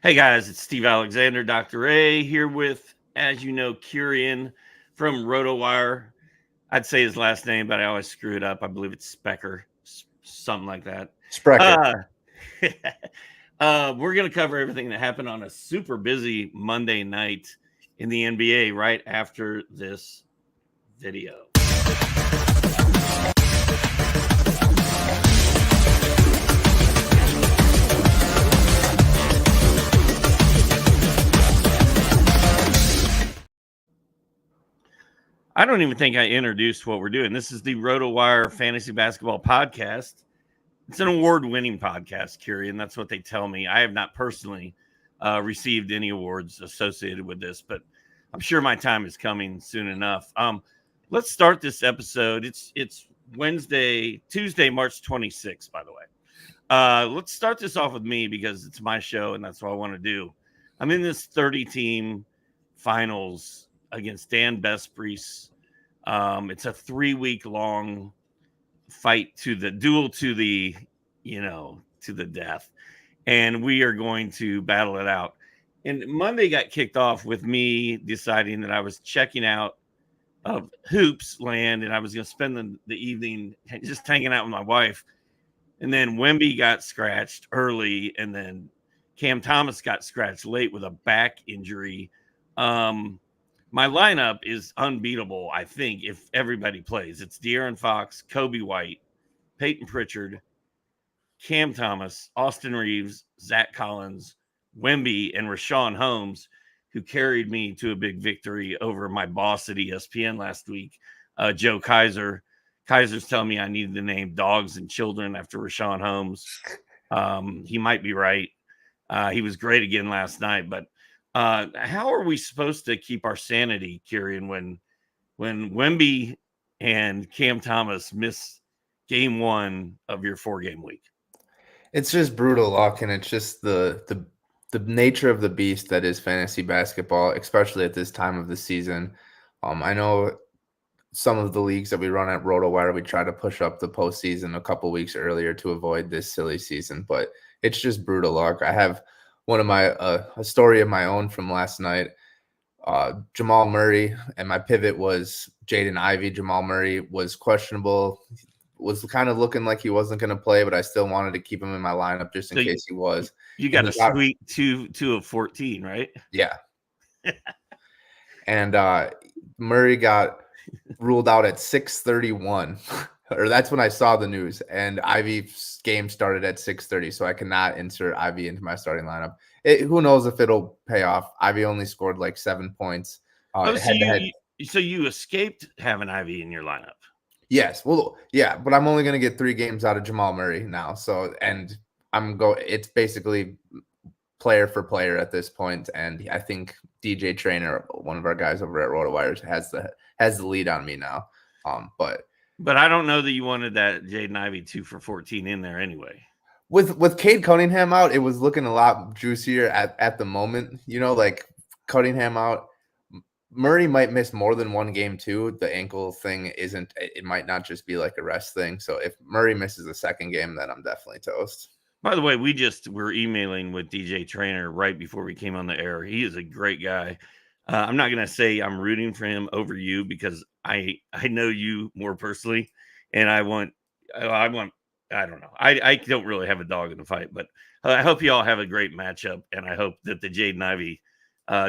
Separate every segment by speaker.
Speaker 1: Hey guys, it's Steve Alexander, Dr. A, here with, as you know, Kirien from RotoWire. I'd say his last name, but I always screw it up. I believe it's Specker, something like that.
Speaker 2: Sprecher.
Speaker 1: Uh, we're going to cover everything that happened on a super busy Monday night in the NBA right after this video. I don't even think I introduced what we're doing. This is the RotoWire Fantasy Basketball Podcast. It's an award-winning podcast, Kirien. That's what they tell me. I have not personally received any awards associated with this, but I'm sure my time is coming soon enough. Let's start this episode. It's Tuesday, March 26th, by the way. Let's start this off with me because it's my show and that's what I want to do. I'm in this 30-team finals against Dan Bespriest. It's a 3-week long fight to the death. And we are going to battle it out. And Monday got kicked off with me deciding that I was checking out of Hoops Land and I was going to spend the evening just hanging out with my wife. And then Wemby got scratched early and then Cam Thomas got scratched late with a back injury. My lineup is unbeatable, I think, if everybody plays. It's De'Aaron Fox, Kobe White, Peyton Pritchard, Cam Thomas, Austin Reeves, Zach Collins, Wemby, and Rashawn Holmes, who carried me to a big victory over my boss at ESPN last week, Joe Kaiser. Kaiser's telling me I needed to name dogs and children after Rashawn Holmes. He might be right. He was great again last night, but how are we supposed to keep our sanity, Kirien, when Wemby and Cam Thomas miss game one of your 4-game week?
Speaker 2: It's just brutal luck, and it's just the nature of the beast that is fantasy basketball, especially at this time of the season. I know some of the leagues that we run at RotoWire, we try to push up the postseason a couple weeks earlier to avoid this silly season, but it's just brutal luck. I have one of my a story of my own from last night. Jamal Murray, and my pivot was Jaden Ivey. Jamal Murray was questionable, was kind of looking like he wasn't going to play, but I still wanted to keep him in my lineup just in case he was.
Speaker 1: You got a sweet 2 of 14, right?
Speaker 2: Yeah. And Murray got ruled out at 6:31. Or that's when I saw the news, and Ivey's game started at 6:30, so I cannot insert Ivey into my starting lineup. Who knows if it'll pay off? Ivey only scored like 7 points.
Speaker 1: So you escaped having Ivey in your lineup?
Speaker 2: Yes. Well, yeah, but I'm only going to get 3 games out of Jamal Murray now. So, and it's basically player for player at this point, and I think DJ Trainer, one of our guys over at RotoWire, has the lead on me now.
Speaker 1: But I don't know that you wanted that Jaden Ivey 2 for 14 in there anyway.
Speaker 2: With Cade Cunningham out, it was looking a lot juicier at the moment. You know, like Cunningham out, Murray might miss more than one game too. The ankle thing it might not just be like a rest thing. So if Murray misses the second game, then I'm definitely toast.
Speaker 1: By the way, we just were emailing with DJ Trainer right before we came on the air. He is a great guy. I'm not going to say I'm rooting for him over you because I know you more personally, and I don't know. I don't really have a dog in the fight, but I hope you all have a great matchup, and I hope that the Jaden Ivey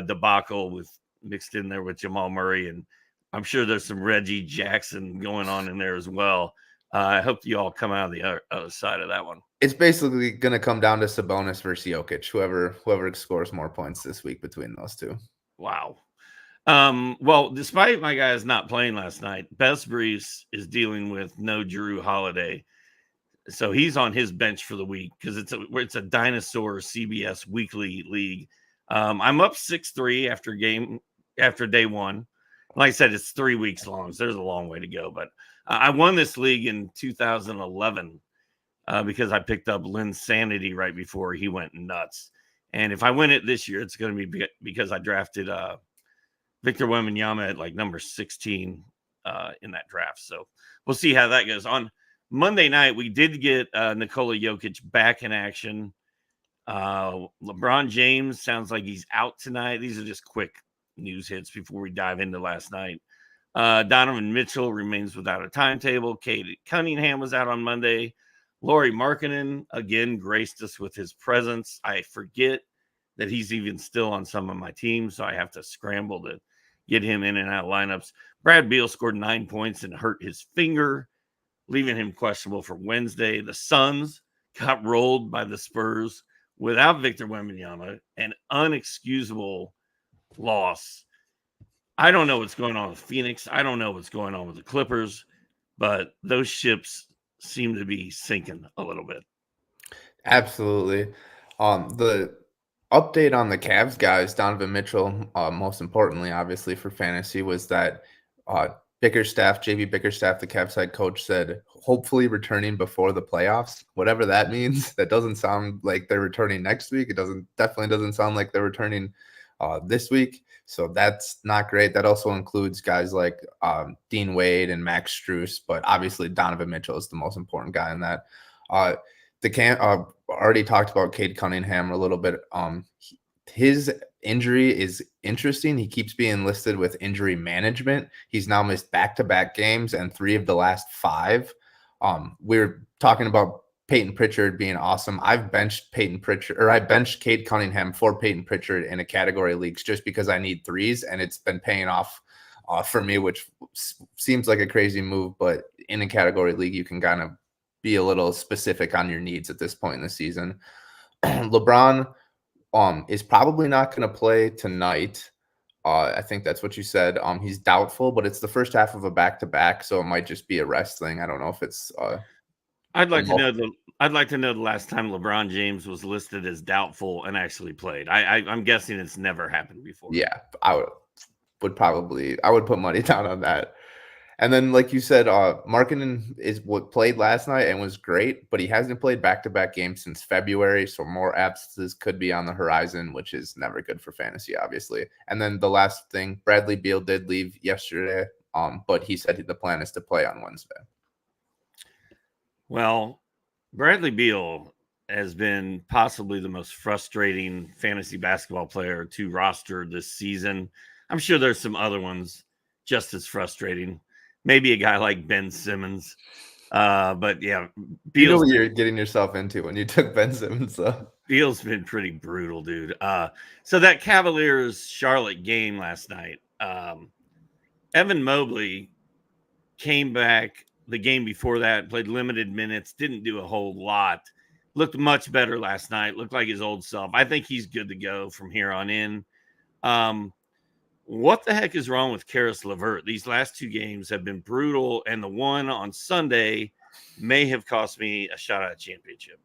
Speaker 1: debacle with mixed in there with Jamal Murray, and I'm sure there's some Reggie Jackson going on in there as well. I hope you all come out of the other side of that one.
Speaker 2: It's basically going to come down to Sabonis versus Jokic, whoever scores more points this week between those two.
Speaker 1: Wow. Well, despite my guys not playing last night, Bespriest is dealing with no Jrue Holiday. So he's on his bench for the week because it's a dinosaur CBS weekly league. I'm up 6-3 after day one. Like I said, it's 3 weeks long, so there's a long way to go. But I won this league in 2011 because I picked up Linsanity right before he went nuts. And if I win it this year, it's going to be because I drafted Victor Wembanyama at like number 16 in that draft. So we'll see how that goes. On Monday night, we did get Nikola Jokic back in action. LeBron James sounds like he's out tonight. These are just quick news hits before we dive into last night. Donovan Mitchell remains without a timetable. Cade Cunningham was out on Monday. Lauri Markkanen again graced us with his presence. I forget that he's even still on some of my teams, so I have to scramble to get him in and out of lineups. Brad Beal scored 9 points and hurt his finger, leaving him questionable for Wednesday. The Suns got rolled by the Spurs without Victor Wembanyama, an unexcusable loss. I don't know what's going on with Phoenix. I don't know what's going on with the Clippers, but those ships seem to be sinking a little bit.
Speaker 2: Absolutely. The update on the Cavs guys, Donovan Mitchell, most importantly, obviously for fantasy, was that JB Bickerstaff, the Cavs head coach, said hopefully returning before the playoffs. Whatever that means, that doesn't sound like they're returning next week. It definitely doesn't sound like they're returning this week. So that's not great. That also includes guys like Dean Wade and Max Strus, but obviously Donovan Mitchell is the most important guy in that. Already talked about Cade Cunningham a little bit. His injury is interesting. He keeps being listed with injury management. He's now missed back-to-back games and 3 of the last 5. We're talking about Peyton Pritchard being awesome. I've benched Cade Cunningham for Peyton Pritchard in a category leagues just because I need threes, and it's been paying off for me, which seems like a crazy move, but in a category league, you can kind of be a little specific on your needs at this point in the season. LeBron is probably not going to play tonight. I think that's what you said. He's doubtful, but it's the first half of a back-to-back, so it might just be a rest thing. I don't know if it's
Speaker 1: I'd like to know the last time LeBron James was listed as doubtful and actually played. I'm guessing it's never happened before.
Speaker 2: Yeah, I would put money down on that. And then, like you said, Markkanen is what played last night and was great, but he hasn't played back-to-back games since February, so more absences could be on the horizon, which is never good for fantasy, obviously. And then the last thing, Bradley Beal did leave yesterday, but he said the plan is to play on Wednesday.
Speaker 1: Well, Bradley Beal has been possibly the most frustrating fantasy basketball player to roster this season. I'm sure there's some other ones just as frustrating. Maybe a guy like Ben Simmons. But yeah,
Speaker 2: you know what you're getting yourself into when you took Ben Simmons, though.
Speaker 1: Beal's been pretty brutal, dude. So that Cavaliers-Charlotte game last night, Evan Mobley came back the game before that, played limited minutes, didn't do a whole lot. Looked much better last night. Looked like his old self. I think he's good to go from here on in. What the heck is wrong with Karis LeVert? These last 2 games have been brutal, and the one on Sunday may have cost me a shot at a championship.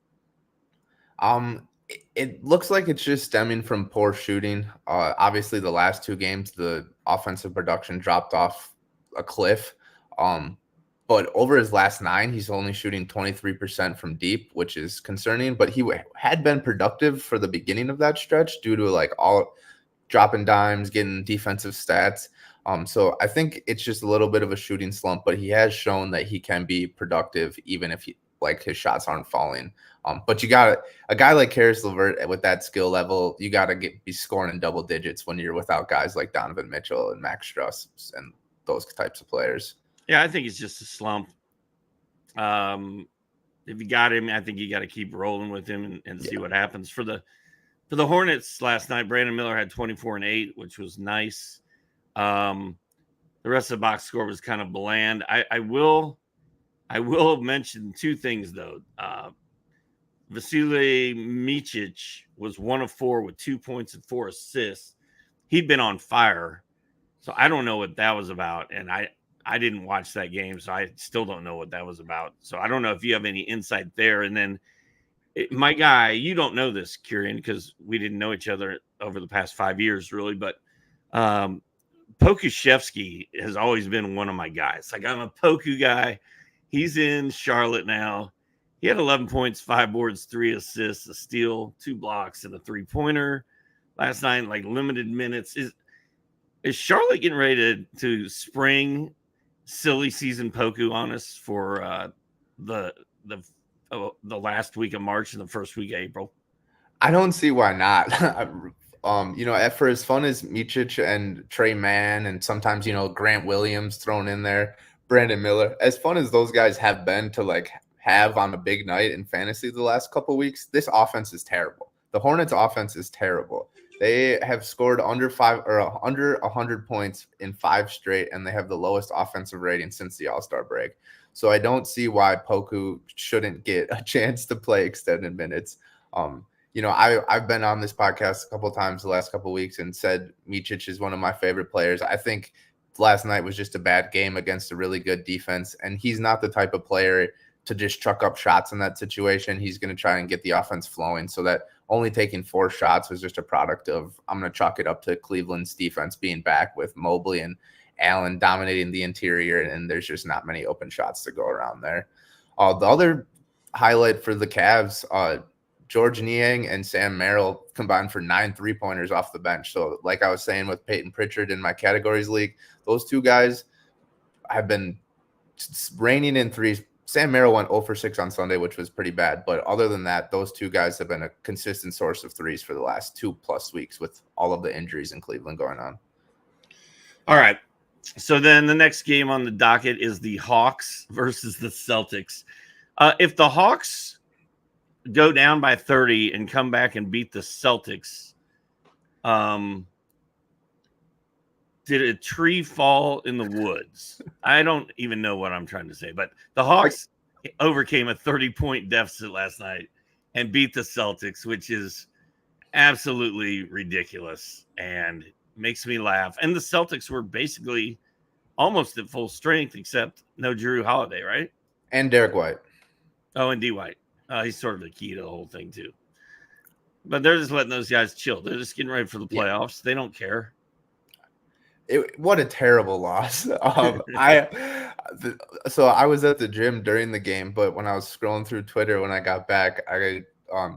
Speaker 2: It looks like it's just stemming from poor shooting. Obviously, the last 2 games, the offensive production dropped off a cliff. But over his last 9, he's only shooting 23% from deep, which is concerning. But he had been productive for the beginning of that stretch due to like all dropping dimes, getting defensive stats. So I think it's just a little bit of a shooting slump, but he has shown that he can be productive even if his shots aren't falling. But you got a guy like Karis LeVert with that skill level, you got to be scoring in double digits when you're without guys like Donovan Mitchell and Max Strus and those types of players.
Speaker 1: Yeah, I think it's just a slump. If you got him, I think you got to keep rolling with him and see what happens. For the Hornets last night, Brandon Miller had 24 and 8, which was nice. The rest of the box score was kind of bland. I will mention 2 things though. Vasilij Micic was 1 of 4 with 2 points and 4 assists. He'd been on fire, so I don't know what that was about, and I didn't watch that game, so I still don't know what that was about. So I don't know if you have any insight there. And then my guy, you don't know this, Kirien, because we didn't know each other over the past 5 years, really. But Pokusevski has always been one of my guys. Like, I'm a Poku guy. He's in Charlotte now. He had 11 points, 5 boards, 3 assists, a steal, 2 blocks, and a 3-pointer last night. Like limited minutes. Is Charlotte getting ready to spring silly season Poku on us for the last week of March and the first week of April?
Speaker 2: I don't see why not. For as fun as Micic and Trey Mann and sometimes, Grant Williams thrown in there, Brandon Miller, as fun as those guys have been to like have on a big night in fantasy the last couple of weeks, this offense is terrible. The Hornets offense is terrible. They have scored under 100 points in 5 straight, and they have the lowest offensive rating since the All-Star break. So I don't see why Poku shouldn't get a chance to play extended minutes. I've been on this podcast a couple of times the last couple of weeks and said Micic is one of my favorite players. I think last night was just a bad game against a really good defense, and he's not the type of player to just chuck up shots in that situation. He's going to try and get the offense flowing, so that only taking 4 shots was just a product of, I'm going to chalk it up to Cleveland's defense being back with Mobley and Allen dominating the interior, and there's just not many open shots to go around there. The other highlight for the Cavs, George Niang and Sam Merrill combined for 9 3-pointers off the bench. So like I was saying with Peyton Pritchard in my categories league, those two guys have been raining in threes. Sam Merrill went 0 for 6 on Sunday, which was pretty bad. But other than that, those two guys have been a consistent source of threes for the last 2+ weeks with all of the injuries in Cleveland going on.
Speaker 1: All right. So then the next game on the docket is the Hawks versus the Celtics. If the Hawks go down by 30 and come back and beat the Celtics, did a tree fall in the woods? I don't even know what I'm trying to say, but the Hawks overcame a 30-point deficit last night and beat the Celtics, which is absolutely ridiculous and makes me laugh. And the Celtics were basically almost at full strength, except no Jrue Holiday, right?
Speaker 2: And Derek White.
Speaker 1: Oh, and D. White. He's sort of the key to the whole thing, too. But they're just letting those guys chill. They're just getting ready for the playoffs. Yeah. They don't care.
Speaker 2: What a terrible loss. I was at the gym during the game, but when I was scrolling through Twitter when I got back, I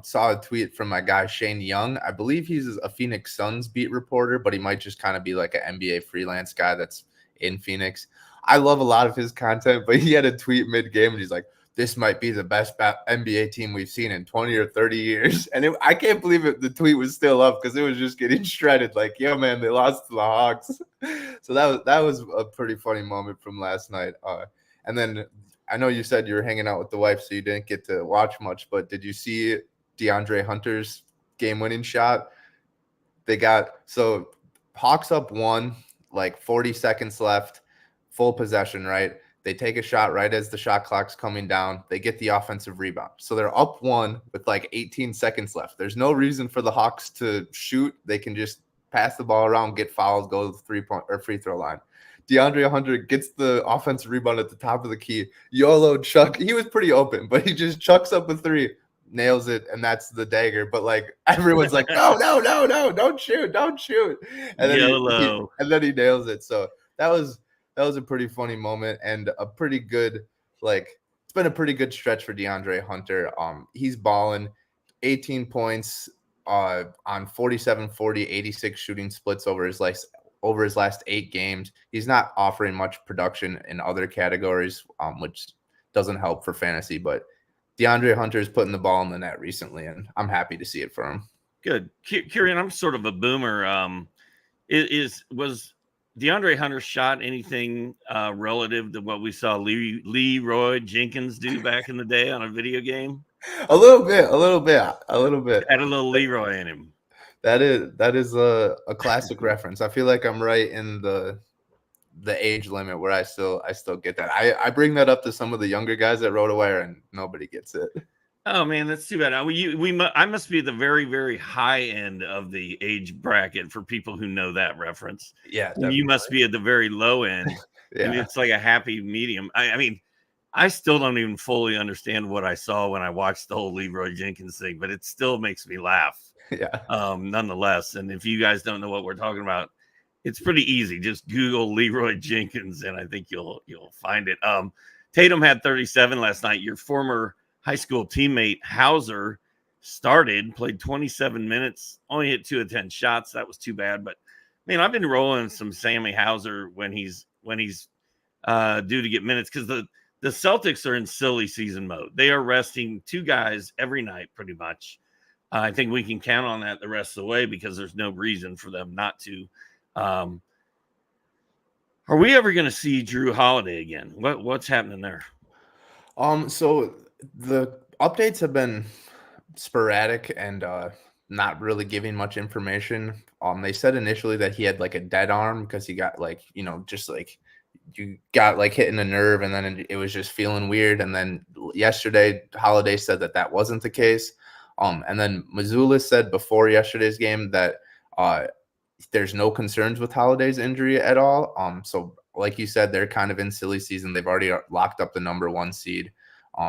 Speaker 2: saw a tweet from my guy Shane Young. I believe he's a Phoenix Suns beat reporter, but he might just kind of be like an NBA freelance guy that's in Phoenix. I love a lot of his content, but he had a tweet mid-game and he's like, this might be the best NBA team we've seen in 20 or 30 years. And I can't believe the tweet was still up because it was just getting shredded. Like, yo, man, they lost to the Hawks. So that was a pretty funny moment from last night. And then I know you said you were hanging out with the wife, so you didn't get to watch much. But did you see DeAndre Hunter's game-winning shot? So Hawks up 1, like 40 seconds left, full possession, right? They take a shot right as the shot clock's coming down. They get the offensive rebound. So they're up 1 with like 18 seconds left. There's no reason for the Hawks to shoot. They can just pass the ball around, get fouled, go to the 3-point or free throw line. DeAndre Hunter gets the offensive rebound at the top of the key. YOLO chuck. He was pretty open, but he just chucks up a 3, nails it, and that's the dagger. But like everyone's like, no, don't shoot. And then
Speaker 1: YOLO.
Speaker 2: he nails it. So that was a pretty funny moment and a pretty good, it's been a pretty good stretch for DeAndre Hunter. He's balling 18 points on 47, 40, 86 shooting splits over his last 8 games. He's not offering much production in other categories, which doesn't help for fantasy, but DeAndre Hunter is putting the ball in the net recently, and I'm happy to see it for him.
Speaker 1: Good. Kirien, I'm sort of a boomer. Was DeAndre Hunter shot anything relative to what we saw Leroy Jenkins do back in the day on a video game?
Speaker 2: A little bit.
Speaker 1: Had a little Leroy in him.
Speaker 2: That is a classic reference. I feel like I'm right in the age limit where I still get that. I bring that up to some of the younger guys at RotoWire, and nobody gets it.
Speaker 1: Oh man, that's too bad. I must be at the very, very high end of the age bracket for people who know that reference.
Speaker 2: Yeah, definitely.
Speaker 1: You must be at the very low end.
Speaker 2: Yeah.
Speaker 1: And it's like a happy medium. I mean, I still don't even fully understand what I saw when I watched the whole Leroy Jenkins thing, but it still makes me laugh.
Speaker 2: Yeah.
Speaker 1: Nonetheless, and if you guys don't know what we're talking about, it's pretty easy. Just Google Leroy Jenkins, and I think you'll find it. Tatum had 37 last night. Your former high school teammate Hauser played 27 minutes, only hit 2 of 10 shots. That was too bad. But man, I've been rolling some Sammy Hauser when he's due to get minutes, because the Celtics are in silly season mode. They are resting 2 guys every night pretty much. I think we can count on that the rest of the way because there's no reason for them not to. Are we ever going to see Drew Holiday again? What's happening there?
Speaker 2: So the updates have been sporadic and not really giving much information. They said initially that he had like a dead arm because he got like, just like you got like hitting a nerve and then it was just feeling weird. And then yesterday, Holiday said that wasn't the case. And then Missoula said before yesterday's game that there's no concerns with Holiday's injury at all. So like you said, they're kind of in silly season. They've already locked up the number 1 seed.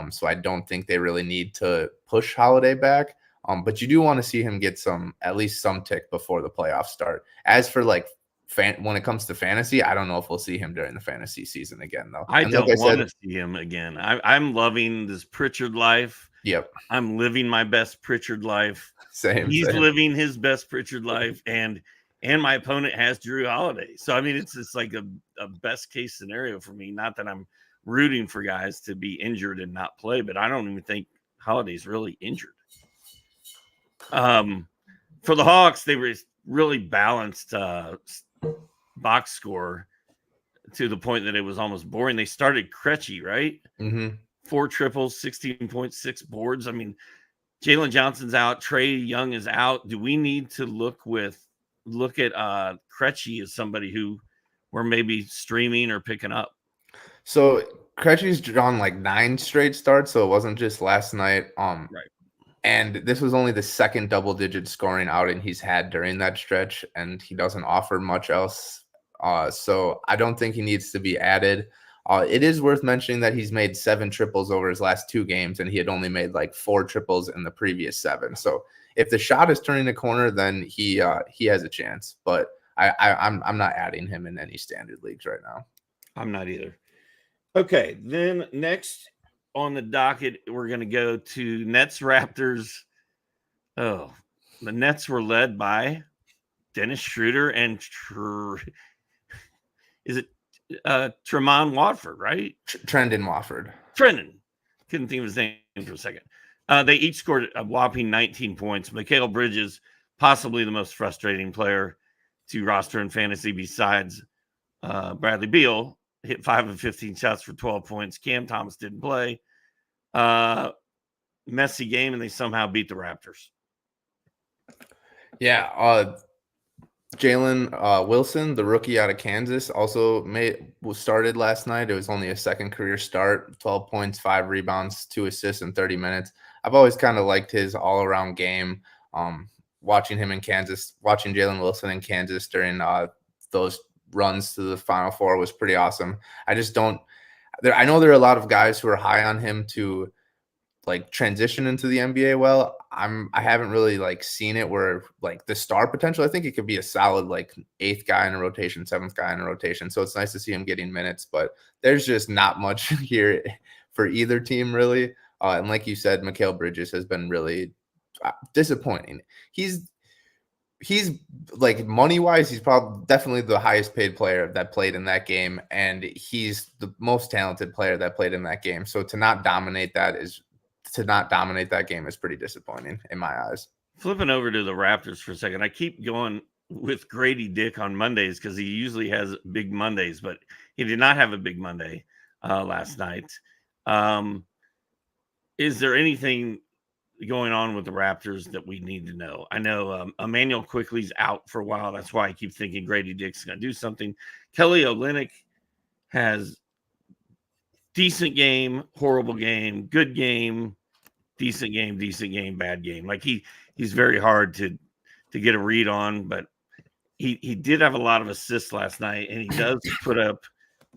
Speaker 2: So I don't think they really need to push Holiday back. But you do want to see him get at least some tick before the playoffs start. As for like when it comes to fantasy, I don't know if we'll see him during the fantasy season again, though.
Speaker 1: I don't want to see him again. I'm loving this Pritchard life.
Speaker 2: Yep.
Speaker 1: I'm living my best Pritchard life.
Speaker 2: Same.
Speaker 1: He's living his best Pritchard life, and my opponent has Drew Holiday. So I mean, it's like a best case scenario for me. Not that I'm rooting for guys to be injured and not play, but I don't even think Holiday's really injured. For the Hawks, they were really balanced box score to the point that it was almost boring. They started Krejci, right?
Speaker 2: Mm-hmm.
Speaker 1: 4 triples, 16.6 boards. I mean, Jalen Johnson's out. Trae Young is out. Do we need to look at Krejci as somebody who we're maybe streaming or picking up?
Speaker 2: So Krejci's drawn like 9 straight starts, so it wasn't just last night.
Speaker 1: Right.
Speaker 2: And this was only the second double-digit scoring outing he's had during that stretch, and he doesn't offer much else. So I don't think he needs to be added. It is worth mentioning that he's made 7 triples over his last 2 games, and he had only made like 4 triples in the previous 7. So if the shot is turning the corner, then he has a chance. But I'm not adding him in any standard leagues right now.
Speaker 1: I'm not either. Okay, then next on the docket, we're going to go to Nets Raptors. Oh, the Nets were led by Dennis Schroeder and Tremont Watford, right?
Speaker 2: Trendon Watford.
Speaker 1: Trendon. Couldn't think of his name for a second. They each scored a whopping 19 points. Mikal Bridges, possibly the most frustrating player to roster in fantasy besides Bradley Beal, hit 5 of 15 shots for 12 points. Cam Thomas didn't play. Messy game, and they somehow beat the Raptors.
Speaker 2: Yeah. Jalen Wilson, the rookie out of Kansas, also started last night. It was only a second career start, 12 points, 5 rebounds, 2 assists in 30 minutes. I've always kind of liked his all-around game. Watching him in Kansas, watching Jalen Wilson in Kansas during those runs to the Final Four was pretty awesome. I know there are a lot of guys who are high on him to like transition into the NBA. Well, I haven't really like seen it where like the star potential. I think it could be a solid like 8th guy in a rotation, 7th guy in a rotation. So it's nice to see him getting minutes, but there's just not much here for either team really. And like you said, Mikal Bridges has been really disappointing. He's like money-wise, he's probably definitely the highest paid player that played in that game, and he's the most talented player that played in that game. So to not dominate that game is pretty disappointing in my eyes.
Speaker 1: Flipping over to the Raptors for a second, I keep going with Grady Dick on Mondays because he usually has big Mondays, but he did not have a big Monday last night. Is there anything going on with the Raptors that we need to know? I know Emmanuel Quickly's out for a while. That's why I keep thinking Grady Dick's going to do something. Kelly Olynyk has decent game, horrible game, good game, decent game, bad game. Like he's very hard to get a read on, but he did have a lot of assists last night, and he does put up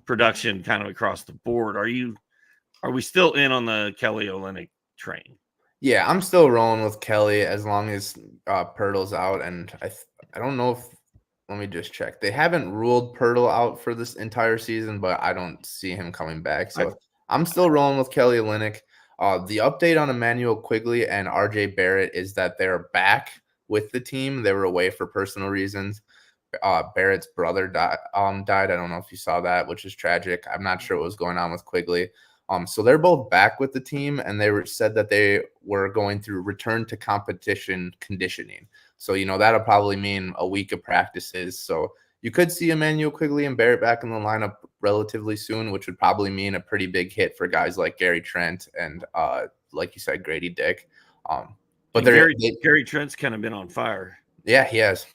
Speaker 1: production kind of across the board. Are we still in on the Kelly Olynyk train?
Speaker 2: Yeah, I'm still rolling with Kelly as long as Pirtle's out, and I don't know if let me just check. They haven't ruled Pirtle out for this entire season, but I don't see him coming back. So I'm still rolling with Kelly Olynyk. The update on Emmanuel Quigley and RJ Barrett is that they're back with the team. They were away for personal reasons. Barrett's brother died. I don't know if you saw that, which is tragic. I'm not sure what was going on with Quigley. So they're both back with the team, and said that they were going through return to competition conditioning. So, that'll probably mean a week of practices. So you could see Emmanuel Quigley and Barrett back in the lineup relatively soon, which would probably mean a pretty big hit for guys like Gary Trent and, like you said, Grady Dick. But
Speaker 1: Gary Trent's kind of been on fire.
Speaker 2: Yeah, he has.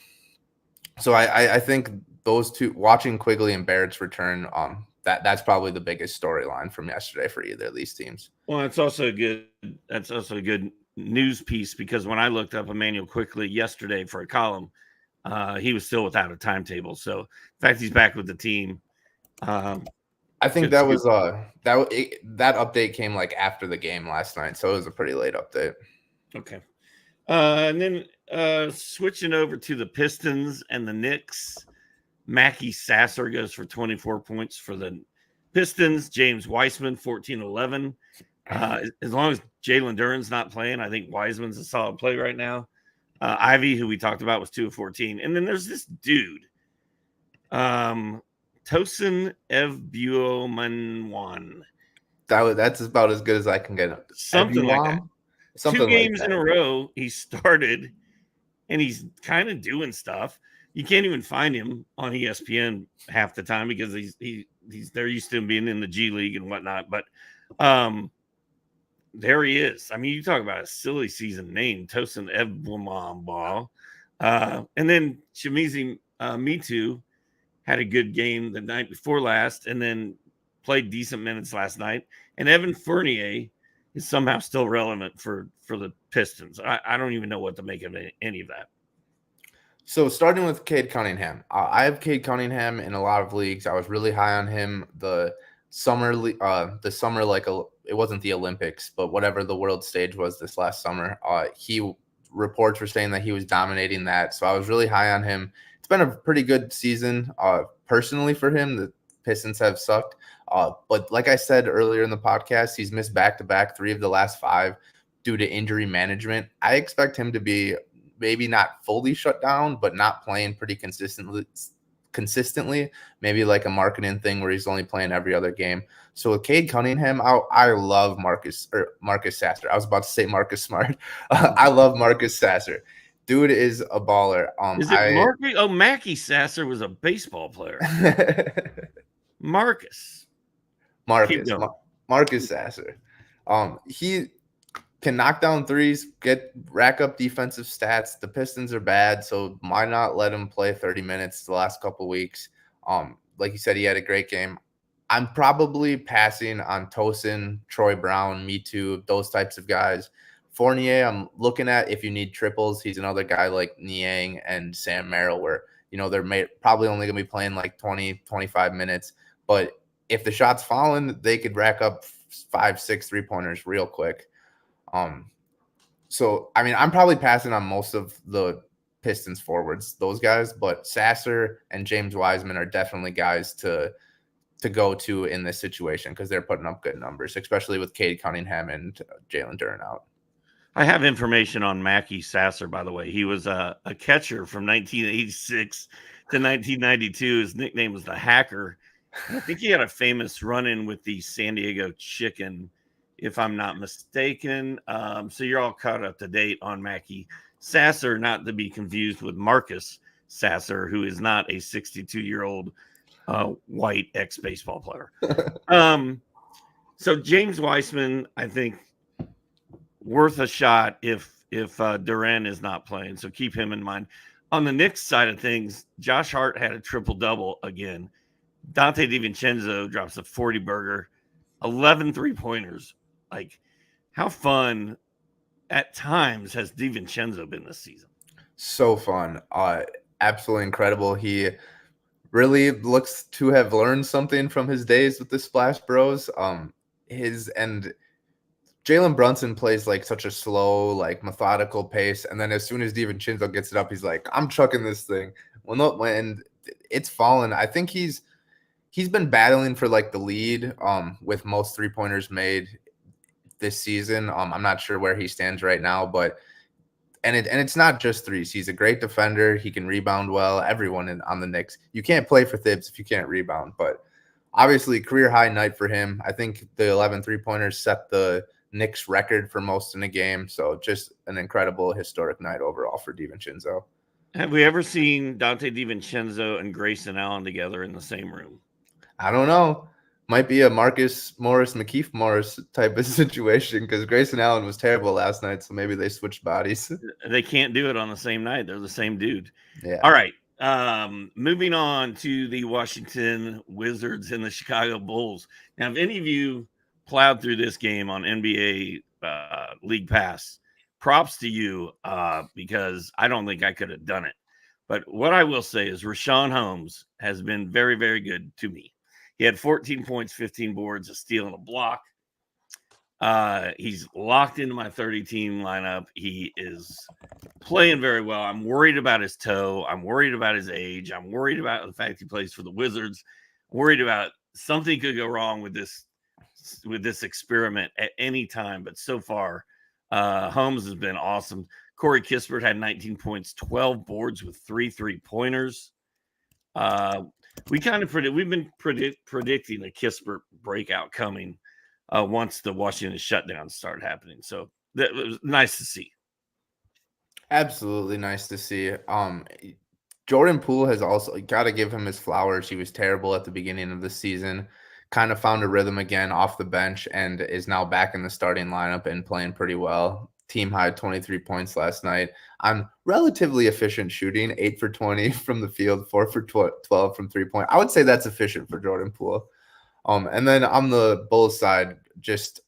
Speaker 2: So I think those two, watching Quigley and Barrett's return, that's probably the biggest storyline from yesterday for either of these teams.
Speaker 1: Well, that's also a good news piece, because when I looked up Emmanuel Quigley yesterday for a column, he was still without a timetable. So the fact he's back with the team,
Speaker 2: I think that was that update came like after the game last night, so it was a pretty late update.
Speaker 1: Okay. And then switching over to the Pistons and the Knicks, Mackie Sasser goes for 24 points for the Pistons. James Wiseman, 14-11. As long as Jalen Duren's not playing, I think Wiseman's a solid play right now. Ivey, who we talked about, was 2 of 14. And then there's this dude, Tosin Evbuomanwan.
Speaker 2: That's about as good as I can get.
Speaker 1: Something like that. Two games in a row, he started, and he's kind of doing stuff. You can't even find him on ESPN half the time because they're used to him being in the G League and whatnot. But there he is. I mean, you talk about a silly season name, Tosin Evbuomanwan. And then Shimizi Mitu had a good game the night before last, and then played decent minutes last night. And Evan Fournier is somehow still relevant for the Pistons. I don't even know what to make of any of that.
Speaker 2: So starting with Cade Cunningham, I have Cade Cunningham in a lot of leagues. I was really high on him the summer, like it wasn't the Olympics, but whatever the world stage was this last summer. Reports were saying that he was dominating that, so I was really high on him. It's been a pretty good season, personally for him. The Pistons have sucked. But like I said earlier in the podcast, he's missed back-to-back 3 of the last 5 due to injury management. I expect him to be maybe not fully shut down, but not playing pretty consistently. Maybe like a marketing thing where he's only playing every other game. So with Cade Cunningham, I love Marcus Sasser. I was about to say Marcus Smart. I love Marcus Sasser. Dude is a baller.
Speaker 1: Is it Marcus? Oh, Mackie Sasser was a baseball player. Marcus
Speaker 2: Sasser. He can knock down threes, rack up defensive stats. The Pistons are bad, so why not let him play 30 minutes the last couple weeks? Like you said, he had a great game. I'm probably passing on Tosin, Troy Brown, Me Too, those types of guys. Fournier, I'm looking at if you need triples. He's another guy like Niang and Sam Merrill where, they're probably only going to be playing like 20, 25 minutes. But if the shot's falling, they could rack up 5-6 3-pointers real quick. So, I mean, I'm probably passing on most of the Pistons forwards, those guys, but Sasser and James Wiseman are definitely guys to go to in this situation because they're putting up good numbers, especially with Cade Cunningham and Jalen Duren out.
Speaker 1: I have information on Mackie Sasser, by the way. He was a catcher from 1986 to 1992. His nickname was the Hacker. I think he had a famous run-in with the San Diego Chicken, if I'm not mistaken. So you're all caught up to date on Mackie Sasser, not to be confused with Marcus Sasser, who is not a 62-year-old white ex-baseball player. So James Wiseman, I think, worth a shot if Duren is not playing. So keep him in mind. On the Knicks side of things, Josh Hart had a triple-double again. Dante DiVincenzo drops a 40-burger, 11 3-pointers. Like, how fun at times has DiVincenzo been this season? So
Speaker 2: fun. Absolutely incredible. He really looks to have learned something from his days with the Splash Bros. Jalen Brunson plays like such a slow, like methodical pace. And then as soon as DiVincenzo gets it up, he's like, I'm chucking this thing. When it's fallen, I think he's been battling for like the lead with most 3-pointers made this season. I'm not sure where he stands right now, but it's not just threes. He's a great defender. He can rebound well. Everyone on the Knicks. You can't play for Thibs if you can't rebound. But Obviously, career high night for him. I think the 11 3-pointers set the Knicks record for most in a game. So just an incredible historic night overall for DiVincenzo.
Speaker 1: Have we ever seen Dante DiVincenzo and Grayson Allen together in the same room?
Speaker 2: I don't know. Might be a Marcus Morris, McKeith Morris type of situation because Grayson Allen was terrible last night. So maybe they switched bodies.
Speaker 1: They can't do it on the same night. They're the same dude.
Speaker 2: Yeah.
Speaker 1: All right. Moving on to the Washington Wizards and the Chicago Bulls. Now, if any of you plowed through this game on NBA League Pass, props to you because I don't think I could have done it. But what I will say is Rashawn Holmes has been very, very good to me. He had 14 points, 15 boards, a steal, and a block. He's locked into my 30-team lineup. He is playing very well. I'm worried about his toe. I'm worried about his age. I'm worried about the fact he plays for the Wizards. I'm worried about something could go wrong with this experiment at any time. But so far, Holmes has been awesome. Corey Kispert had 19 points, 12 boards with 3 3-pointers. We've been predicting a Kispert breakout coming once the Washington shutdowns started happening. So that was nice to see.
Speaker 2: Absolutely nice to see. Jordan Poole has also got to give him his flowers. He was terrible at the beginning of the season, kind of found a rhythm again off the bench and is now back in the starting lineup and playing pretty well. Team high 23 points last night on relatively efficient shooting, 8 for 20 from the field, 4 for 12 from 3-point. I would say that's efficient for Jordan Poole. And then on the Bulls side, just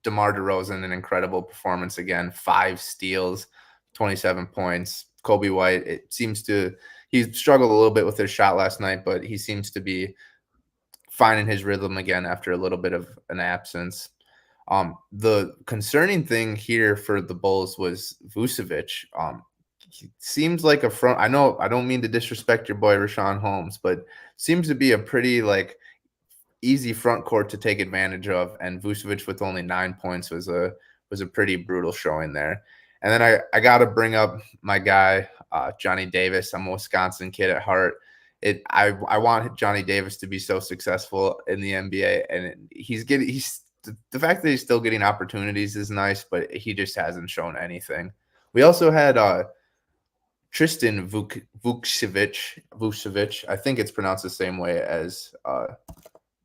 Speaker 2: DeMar DeRozan, an incredible performance again, 5 steals, 27 points. Kobe White, he struggled a little bit with his shot last night, but he seems to be finding his rhythm again after a little bit of an absence. The concerning thing here for the Bulls was Vucevic. He seems like a front. I know I don't mean to disrespect your boy Rashawn Holmes, but seems to be a pretty easy front court to take advantage of. And Vucevic with only 9 points was a pretty brutal showing there. And then I got to bring up my guy Johnny Davis. I'm a Wisconsin kid at heart. I want Johnny Davis to be so successful in the NBA, and the fact that he's still getting opportunities is nice, but he just hasn't shown anything. We also had Tristan Vukcevic. I think it's pronounced the same way as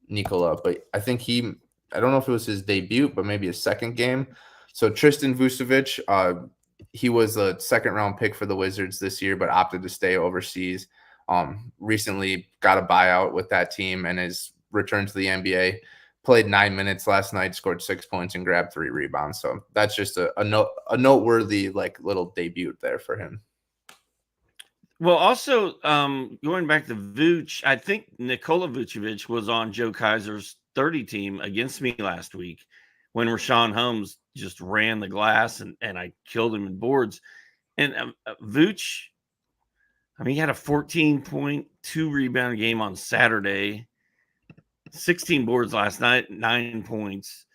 Speaker 2: Nikola, but I think I don't know if it was his debut, but maybe his second game. So Tristan Vucevic, he was a second-round pick for the Wizards this year, but opted to stay overseas. Recently got a buyout with that team and is returned to the NBA. Played 9 minutes last night, scored 6 points, and grabbed 3 rebounds. So that's just a noteworthy little debut there for him.
Speaker 1: Well, also going back to Vooch, I think Nikola Vucevic was on Joe Kaiser's 30 team against me last week when Rashawn Holmes just ran the glass and I killed him in boards. And Vooch, he had a 14.2 rebound game on Saturday. 16 boards last night, 9 points.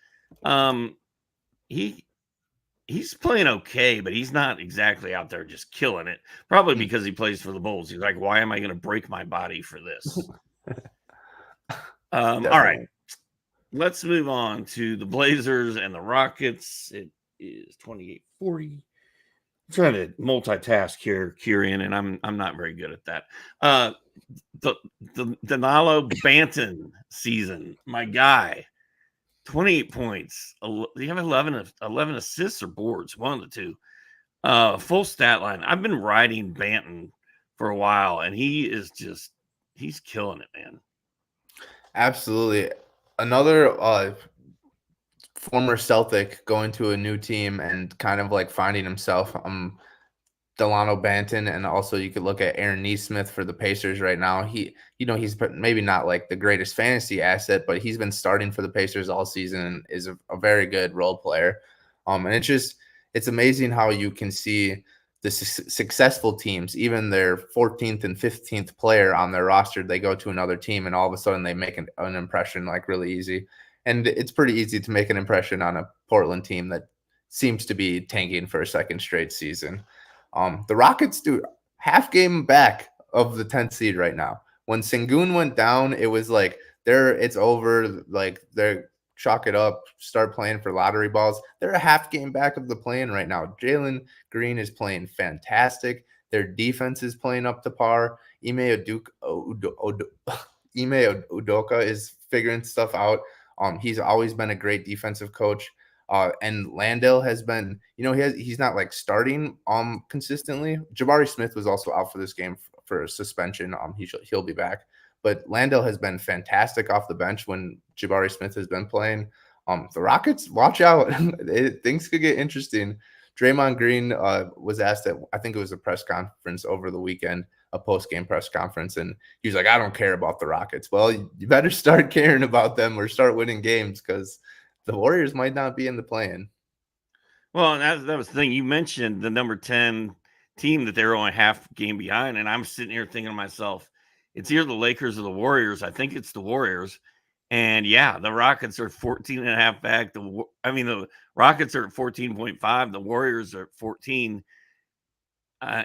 Speaker 1: He's playing okay, but he's not exactly out there just killing it. Probably because he plays for the Bulls. He's like, why am I going to break my body for this? All right. Let's move on to the Blazers and the Rockets. It is 28-40. I'm trying to multitask here, Kirien, and I'm not very good at that. The Danilo Banton season, my guy, 28 points. Do you have 11 assists or boards? One of the two. Full stat line. I've been riding Banton for a while, and he's killing it, man.
Speaker 2: Absolutely. Another former Celtic going to a new team and kind of finding himself. Delano Banton, and also you could look at Aaron Nesmith for the Pacers right now. He's maybe not the greatest fantasy asset, but he's been starting for the Pacers all season and is a very good role player. And it's amazing how you can see the successful teams, even their 14th and 15th player on their roster, they go to another team and all of a sudden they make an impression really easy. And it's pretty easy to make an impression on a Portland team that seems to be tanking for a second straight season. The Rockets do half game back of the 10th seed right now. When Sengun went down, it was it's over. Like they're chalk it up, start playing for lottery balls. They're a half game back of the play-in right now. Jalen Green is playing fantastic. Their defense is playing up to par. Ime Udoka is figuring stuff out. He's always been a great defensive coach. And Landale has been, he's not like starting consistently. Jabari Smith was also out for this game for a suspension. He'll be back. But Landale has been fantastic off the bench when Jabari Smith has been playing. The Rockets, watch out. Things could get interesting. Draymond Green was asked at, I think it was a press conference over the weekend, a post-game press conference, and he was like, I don't care about the Rockets. Well, you better start caring about them or start winning games because the Warriors might not be in the play-in.
Speaker 1: Well, and that was the thing. You mentioned the number 10 team that they were only half game behind, and I'm sitting here thinking to myself, it's either the Lakers or the Warriors. I think it's the Warriors. And yeah, the Rockets are 14 and a half back. The Rockets are at 14.5. The Warriors are at 14.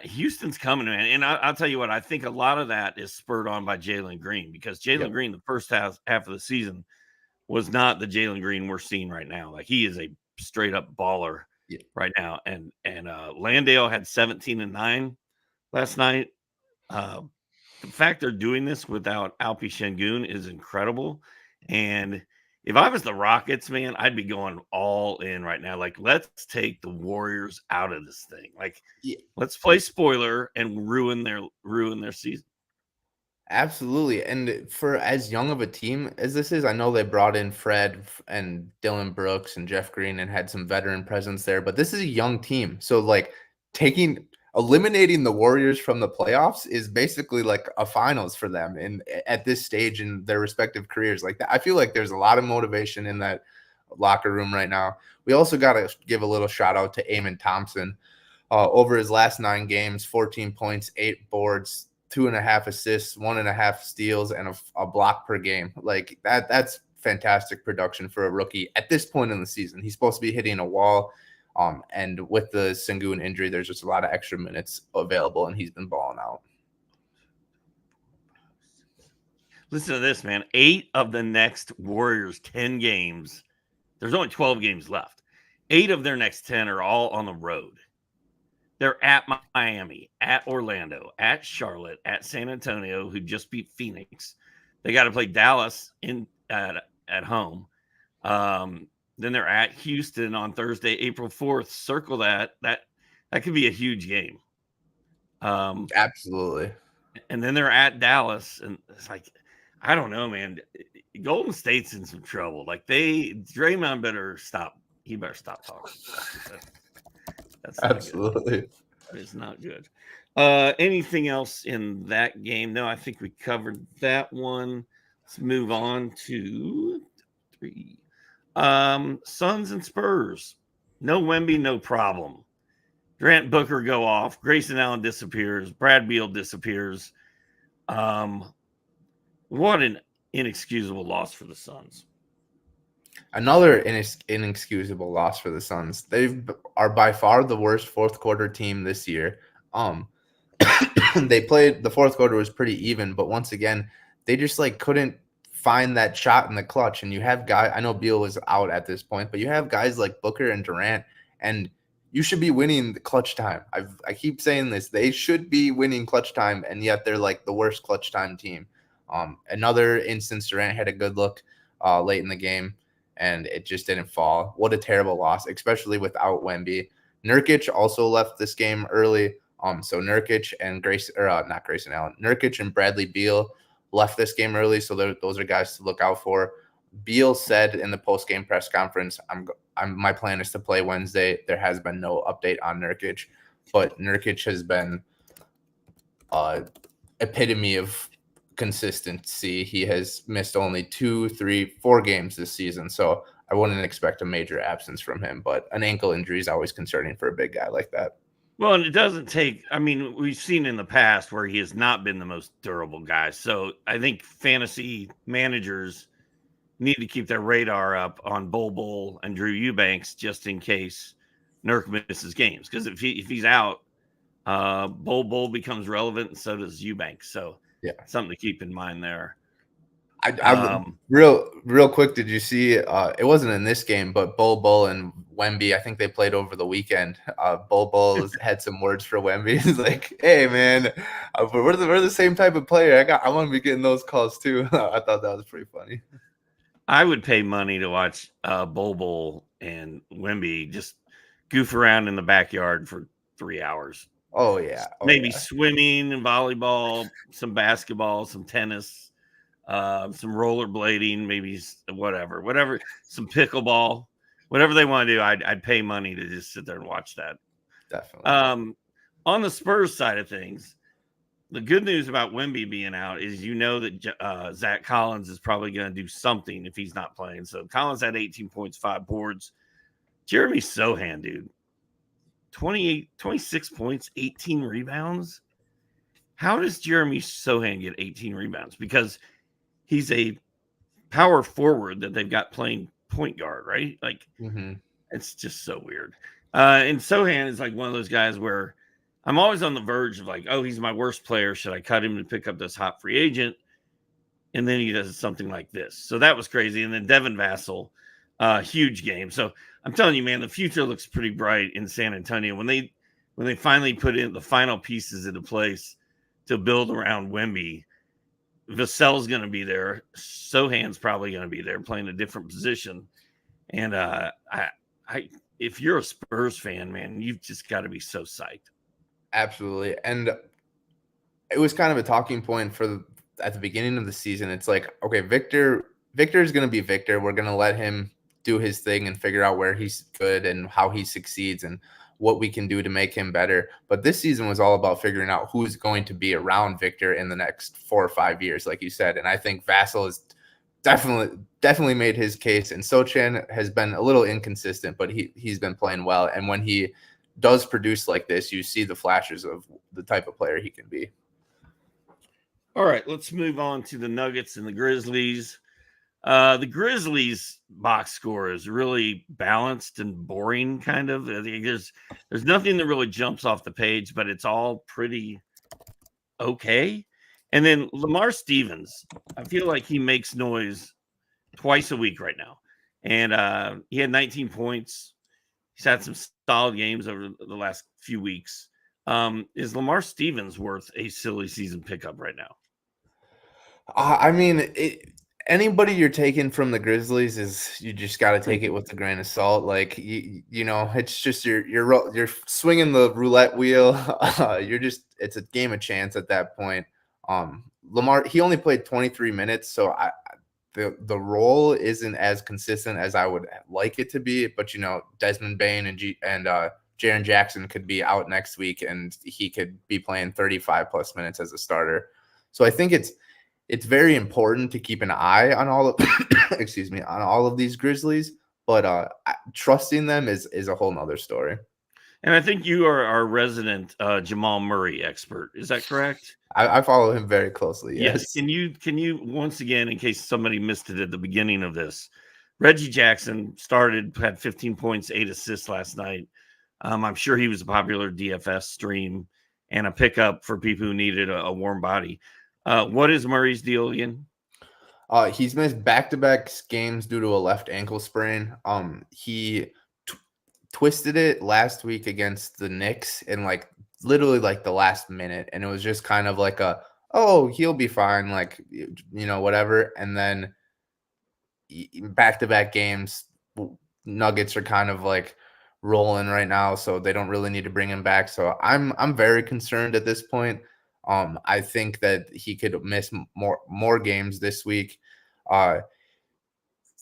Speaker 1: Houston's coming, man. And I'll tell you what, I think a lot of that is spurred on by Jalen Green, because Jalen Green, the first half of the season, was not the Jalen Green we're seeing right now. Like, he is a straight up baller right now. And Landale had 17 and 9 last night. The fact they're doing this without Alpi Şengün is incredible. And if I was the Rockets, man, I'd be going all in right now. Like, let's take the Warriors out of this thing. Like, let's play spoiler and ruin their season.
Speaker 2: Absolutely. And for as young of a team as this is, I know they brought in Fred and Dylan Brooks and Jeff Green and had some veteran presence there, but this is a young team. So like eliminating the Warriors from the playoffs is basically like a finals for them at this stage in their respective careers. Like that, I feel like there's a lot of motivation in that locker room right now. We also got to give a little shout out to Amen Thompson. Over his last 9 games, 14 points, 8 boards, 2.5 assists, 1.5 steals, and a block per game. Like that's fantastic production for a rookie at this point in the season. He's supposed to be hitting a wall. And with the Şengün injury, there's just a lot of extra minutes available, and he's been balling out.
Speaker 1: Listen to this, man. 8 of the next Warriors 10 games. There's only 12 games left. 8 of their next 10 are all on the road. They're at Miami, at Orlando, at Charlotte, at San Antonio, who just beat Phoenix. They got to play Dallas at home. Then they're at Houston on Thursday, April 4th. Circle that. That could be a huge game.
Speaker 2: Absolutely.
Speaker 1: And then they're at Dallas, and it's like, I don't know, man. Golden State's in some trouble. Like, Draymond better stop. He better stop talking. That's
Speaker 2: absolutely.
Speaker 1: It's not good. Anything else in that game? No, I think we covered that one. Let's move on to 3. Suns and Spurs. No Wemby, no problem. Grant Booker go off. Grayson Allen disappears. Brad Beal disappears. What an inexcusable loss for the Suns.
Speaker 2: Another inexcusable loss for the Suns. They are by far the worst fourth quarter team this year. They played, the fourth quarter was pretty even, but once again, they just like couldn't find that shot in the clutch. And you have guys, I know Beal was out at this point, but you have guys like Booker and Durant, and you should be winning the clutch time. I keep saying this. They should be winning clutch time, and yet they're like the worst clutch time team. Another instance, Durant had a good look late in the game, and it just didn't fall. What a terrible loss, especially without Wemby. Nurkic also left this game early. So Nurkic and Nurkic and Bradley Beal left this game early. So those are guys to look out for. Beal said in the post-game press conference, my plan is to play Wednesday. There has been no update on Nurkic, but Nurkic has been epitome of consistency. He has missed only 2, 3, 4 games this season, so I wouldn't expect a major absence from him, but an ankle injury is always concerning for a big guy like that.
Speaker 1: Well, and it doesn't take, I mean, we've seen in the past where he has not been the most durable guy. So I think fantasy managers need to keep their radar up on Bol and Drew Eubanks just in case Nurk misses games. Because if he's out, Bol becomes relevant, and so does Eubanks. So yeah, something to keep in mind there.
Speaker 2: I real quick, did you see it wasn't in this game, but Bull and Wemby, I think they played over the weekend. Bull had some words for Wemby. He's like, hey man, we're the same type of player. I want to be getting those calls too. I thought that was pretty funny.
Speaker 1: I would pay money to watch Bull and Wemby just goof around in the backyard for 3 hours.
Speaker 2: Oh yeah.
Speaker 1: Maybe swimming and volleyball, some basketball, some tennis, some rollerblading, maybe whatever, some pickleball, whatever they want to do. I'd pay money to just sit there and watch that.
Speaker 2: Definitely.
Speaker 1: On the Spurs side of things, the good news about Wemby being out is that Zach Collins is probably going to do something if he's not playing. So Collins had 18 points, 5 boards. Jeremy Sohan, dude, 26 points, 18 rebounds. How does Jeremy Sohan get 18 rebounds? Because he's a power forward that they've got playing point guard, right? Like, It's just so weird. And Sohan is like one of those guys where I'm always on the verge of like, oh, he's my worst player. Should I cut him to pick up this hot free agent? And then he does something like this. So that was crazy. And then Devin Vassell, huge game. So I'm telling you, man, the future looks pretty bright in San Antonio. When they finally put in the final pieces into place to build around Wemby, Vassell's going to be there. Sohan's probably going to be there playing a different position. And if you're a Spurs fan, man, you've just got to be so psyched.
Speaker 2: Absolutely. And it was kind of a talking point at the beginning of the season. It's like, okay, Victor is going to be Victor. We're going to let him do his thing and figure out where he's good and how he succeeds and what we can do to make him better. But this season was all about figuring out who's going to be around Victor in the next 4 or 5 years, like you said. And I think Vassell has definitely made his case. And Sochan has been a little inconsistent, but he's been playing well. And when he does produce like this, you see the flashes of the type of player he can be.
Speaker 1: All right, let's move on to the Nuggets and the Grizzlies. The Grizzlies box score is really balanced and boring, kind of. There's nothing that really jumps off the page, but it's all pretty okay. And then Lamar Stevens, I feel like he makes noise twice a week right now. And he had 19 points. He's had some solid games over the last few weeks. Is Lamar Stevens worth a silly season pickup right now?
Speaker 2: I mean, anybody you're taking from the Grizzlies you just got to take it with a grain of salt. Like you know, it's just you're swinging the roulette wheel. It's a game of chance at that point. Lamar, he only played 23 minutes, so the role isn't as consistent as I would like it to be. But you know, Desmond Bane and Jaren Jackson could be out next week, and he could be playing 35 plus minutes as a starter. So I think it's very important to keep an eye on all of on all of these Grizzlies, but trusting them is a whole nother story.
Speaker 1: And I think you are our resident Jamal Murray expert. Is that correct?
Speaker 2: I follow him very closely. Yes.
Speaker 1: Can you once again, in case somebody missed it at the beginning of this, Reggie Jackson had 15 points, 8 assists last night. I'm sure he was a popular DFS stream and a pickup for people who needed a warm body. What is Murray's deal again?
Speaker 2: He's missed back-to-back games due to a left ankle sprain. He twisted it last week against the Knicks in literally the last minute, and it was just kind of like he'll be fine, whatever. And then back-to-back games, Nuggets are kind of rolling right now, so they don't really need to bring him back. So I'm very concerned at this point. I think that he could miss more games this week.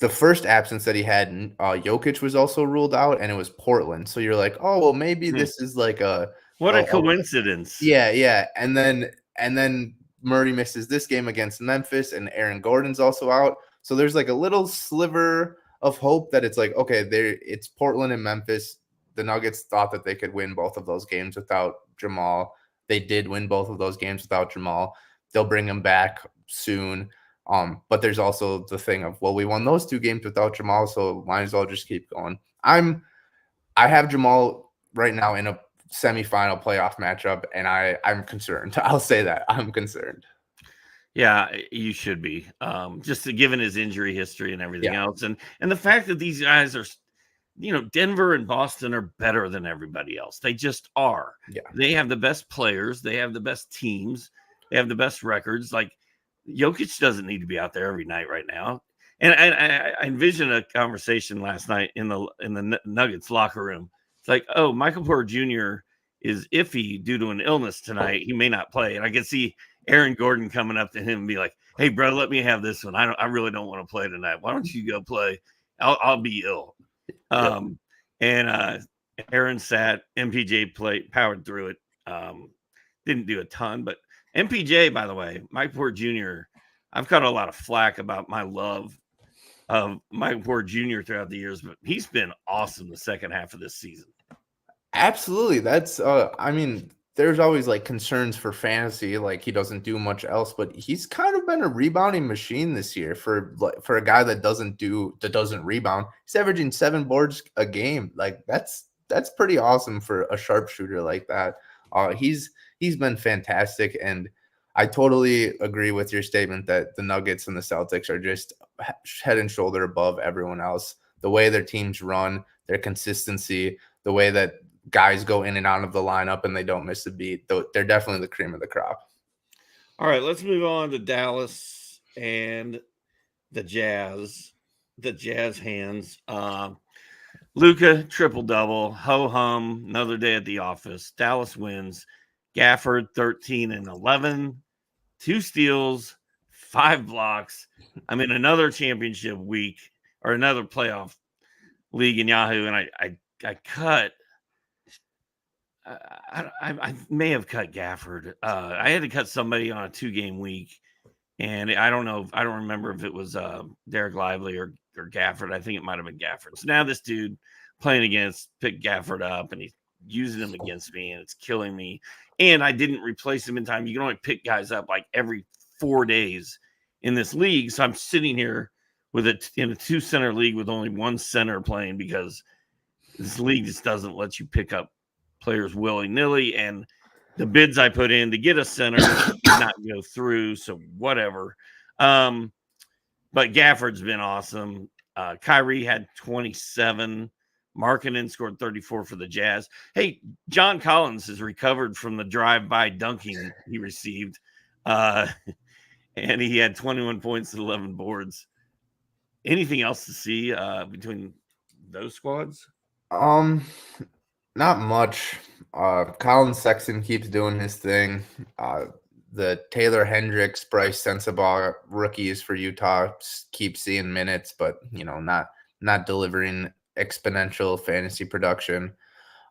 Speaker 2: The first absence that he had, Jokic was also ruled out, and it was Portland. So you're like, oh well, maybe this is a
Speaker 1: coincidence.
Speaker 2: Yeah. And then Murray misses this game against Memphis, and Aaron Gordon's also out. So there's a little sliver of hope that it's it's Portland and Memphis. The Nuggets thought that they could win both of those games without Jamal. They did win both of those games without Jamal. They'll bring him back soon. But there's also the thing of, well, we won those 2 games without Jamal, so might as well just keep going. I have Jamal right now in a semifinal playoff matchup, and I'm concerned. I'll say that I'm concerned.
Speaker 1: Yeah, you should be. Just given his injury history and everything else, and the fact that these guys are, Denver and Boston are better than everybody else. They just are.
Speaker 2: Yeah.
Speaker 1: They have the best players. They have the best teams. They have the best records. Like Jokic doesn't need to be out there every night right now. And I envisioned a conversation last night in the Nuggets locker room. It's like, oh, Michael Porter Jr. is iffy due to an illness tonight. He may not play, and I can see Aaron Gordon coming up to him and be like, "Hey, bro, let me have this one. I really don't want to play tonight. Why don't you go play? I'll be ill." And Aaron sat. MPJ powered through it. Didn't do a ton, but MPJ, by the way, Mike Porter Jr. I've got a lot of flack about my love of Mike Porter Jr. throughout the years, but he's been awesome the second half of this season.
Speaker 2: Absolutely. That's I mean, there's always like concerns for fantasy, like he doesn't do much else, but he's kind of been a rebounding machine this year for a guy that doesn't rebound. He's averaging 7 boards a game. Like that's pretty awesome for a sharpshooter like that. He's been fantastic, and I totally agree with your statement that the Nuggets and the Celtics are just head and shoulder above everyone else. The way their teams run, their consistency, the way that guys go in and out of the lineup and they don't miss a beat. They're definitely the cream of the crop.
Speaker 1: All right, let's move on to Dallas and the Jazz. The Jazz hands. Luka, triple-double. Ho-hum, another day at the office. Dallas wins. Gafford, 13 and 11. 2 steals, 5 blocks. I'm in another championship week or another playoff league in Yahoo, and I cut. I may have cut Gafford. I had to cut somebody on a 2-game week, and I don't know. I don't remember if it was Derek Lively or Gafford. I think it might have been Gafford. So now this dude playing against picked Gafford up, and he's using him against me, and it's killing me. And I didn't replace him in time. You can only pick guys up like every 4 days in this league. So I'm sitting here in a 2-center league with only 1 center playing because this league just doesn't let you pick up players willy-nilly, and the bids I put in to get a center did not go through, so whatever. But Gafford's been awesome. Kyrie had 27. Markkanen scored 34 for the Jazz. Hey, John Collins has recovered from the drive-by dunking he received, and he had 21 points and 11 boards. Anything else to see between those squads?
Speaker 2: Not much. Colin Sexton keeps doing his thing. The Taylor Hendricks, Bryce Sensabaugh rookies for Utah keep seeing minutes, but not delivering exponential fantasy production.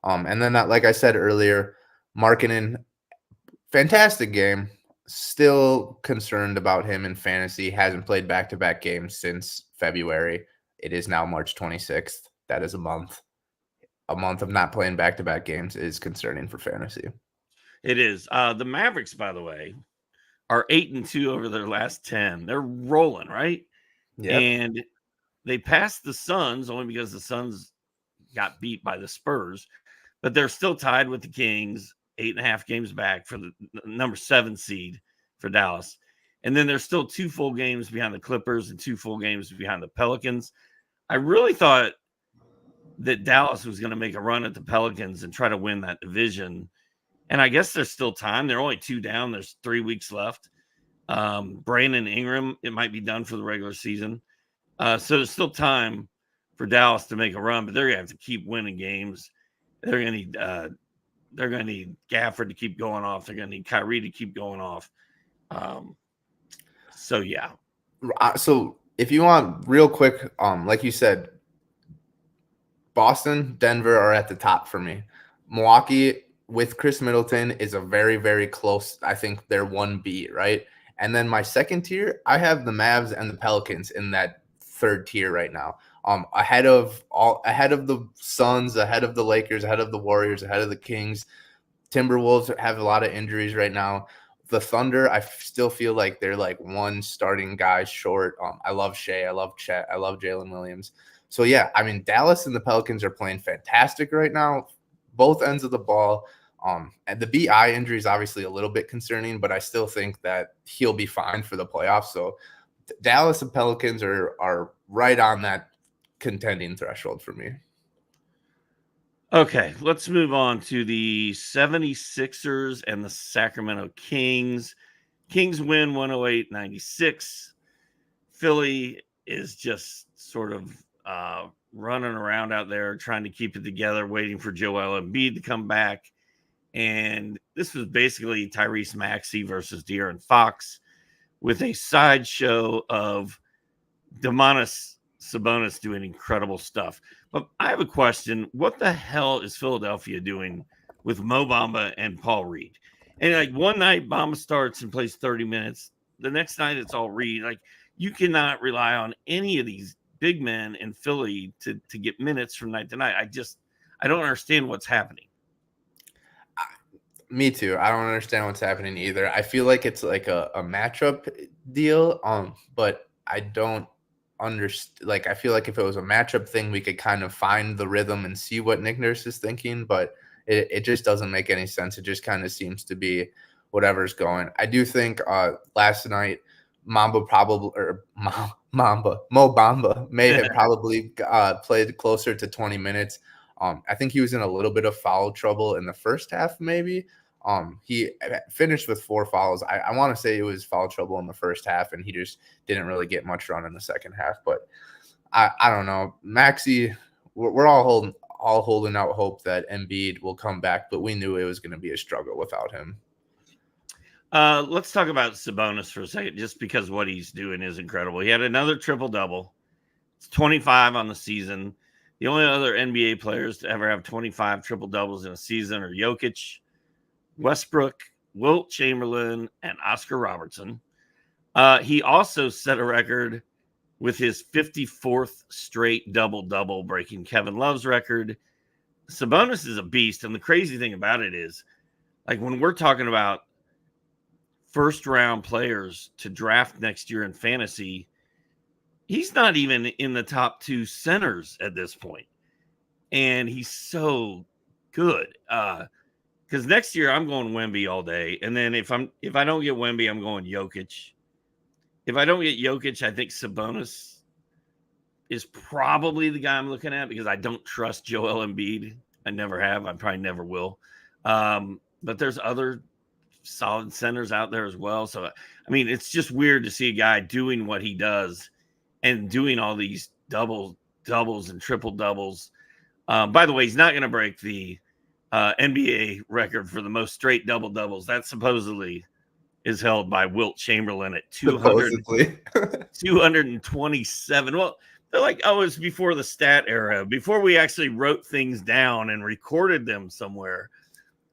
Speaker 2: And then like I said earlier, Markkanen, fantastic game. Still concerned about him in fantasy. Hasn't played back-to-back games since February. It is now March 26th. That is a month. A month of not playing back-to-back games is concerning for fantasy.
Speaker 1: It is. The Mavericks, by the way, are 8-2 over their last 10. They're rolling, right?
Speaker 2: Yeah.
Speaker 1: And they passed the Suns only because the Suns got beat by the Spurs, but they're still tied with the Kings, 8.5 games back for the number 7 seed for Dallas. And then they're still 2 full games behind the Clippers and 2 full games behind the Pelicans. I really thought that Dallas was going to make a run at the Pelicans and try to win that division. And I guess there's still time. They're only 2 down. There's 3 weeks left. Brandon Ingram, it might be done for the regular season. So there's still time for Dallas to make a run, but they're going to have to keep winning games. They're going to need Gafford to keep going off. They're going to need Kyrie to keep going off. So yeah.
Speaker 2: So if you want real quick, like you said, Boston, Denver are at the top for me. Milwaukee with Chris Middleton is a very, very close. I think they're 1B, right? And then my second tier, I have the Mavs and the Pelicans in that third tier right now. Ahead of the Suns, ahead of the Lakers, ahead of the Warriors, ahead of the Kings. Timberwolves have a lot of injuries right now. The Thunder, I still feel like they're like 1 starting guy short. I love Shea, I love Chet, I love Jalen Williams. So, yeah, I mean, Dallas and the Pelicans are playing fantastic right now, both ends of the ball. And the BI injury is obviously a little bit concerning, but I still think that he'll be fine for the playoffs. So Dallas and Pelicans are right on that contending threshold for me.
Speaker 1: Okay, let's move on to the 76ers and the Sacramento Kings. Kings win 108-96. Philly is just sort of running around out there trying to keep it together, waiting for Joel Embiid to come back. And this was basically Tyrese Maxey versus De'Aaron Fox with a sideshow of Domantas Sabonis doing incredible stuff. But I have a question. What the hell is Philadelphia doing with Mo Bamba and Paul Reed? And like one night Bamba starts and plays 30 minutes. The next night it's all Reed. Like you cannot rely on any of these big men in Philly to get minutes from night to night. I don't understand what's happening.
Speaker 2: Me too. I don't understand what's happening either. I feel like it's like a matchup deal. But I don't understand. Like I feel like if it was a matchup thing, we could kind of find the rhythm and see what Nick Nurse is thinking. But it just doesn't make any sense. It just kind of seems to be whatever's going. I do think last night Mo Bamba may have probably played closer to 20 minutes. I think he was in a little bit of foul trouble in the first half, maybe. He finished with 4 fouls. I want to say it was foul trouble in the first half, and he just didn't really get much run in the second half. But I don't know. Maxey, we're all holding out hope that Embiid will come back, but we knew it was going to be a struggle without him.
Speaker 1: Let's talk about Sabonis for a second, just because what he's doing is incredible. He had another triple-double. It's 25 on the season. The only other NBA players to ever have 25 triple-doubles in a season are Jokic, Westbrook, Wilt Chamberlain, and Oscar Robertson. He also set a record with his 54th straight double-double, breaking Kevin Love's record. Sabonis is a beast, and the crazy thing about it is, like when we're talking about first-round players to draft next year in fantasy, he's not even in the top 2 centers at this point. And he's so good. Because next year I'm going Wemby all day. And then if I don't get Wemby, I'm going Jokic. If I don't get Jokic, I think Sabonis is probably the guy I'm looking at because I don't trust Joel Embiid. I never have. I probably never will. But there's other solid centers out there as well. So, I mean, it's just weird to see a guy doing what he does and doing all these doubles and triple doubles. By the way, he's not going to break the NBA record for the most straight double doubles. That supposedly is held by Wilt Chamberlain at 227. Well, they're like, oh, it's before the stat era, before we actually wrote things down and recorded them somewhere.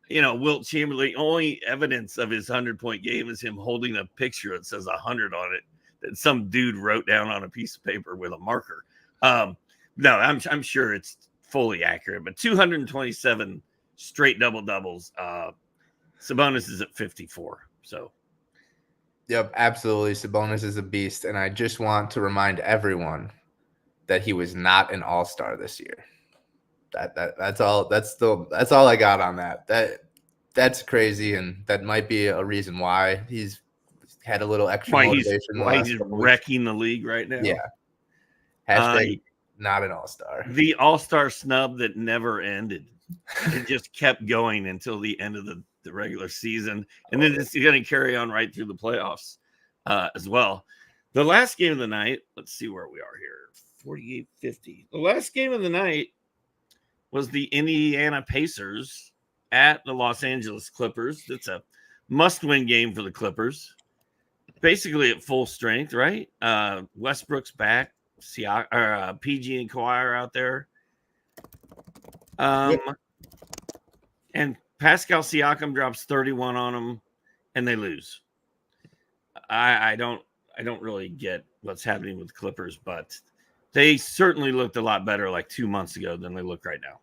Speaker 1: You know, Wilt Chamberlain, only evidence of his 100-point game is him holding a picture that says 100 on it that some dude wrote down on a piece of paper with a marker. No, I'm sure it's fully accurate, but 227 straight double doubles. Sabonis is at 54. So,
Speaker 2: yep, absolutely. Sabonis is a beast, and I just want to remind everyone that he was not an all-star this year. That's all. That's all I got on that. That's crazy, and that might be a reason why he's had a little extra motivation.
Speaker 1: Why he's wrecking the league right now.
Speaker 2: Yeah. Hashtag not an all-star.
Speaker 1: The all-star snub that never ended. It just kept going until the end of the regular season, and then it's going to carry on right through the playoffs as well. The last game of the night. Let's see where we are here. 48-50. The last game of the night was the Indiana Pacers at the Los Angeles Clippers. It's a must-win game for the Clippers. Basically at full strength, right? Westbrook's back. PG and Kawhi are out there. And Pascal Siakam drops 31 on them, and they lose. I don't really get what's happening with the Clippers, but they certainly looked a lot better like 2 months ago than they look right now.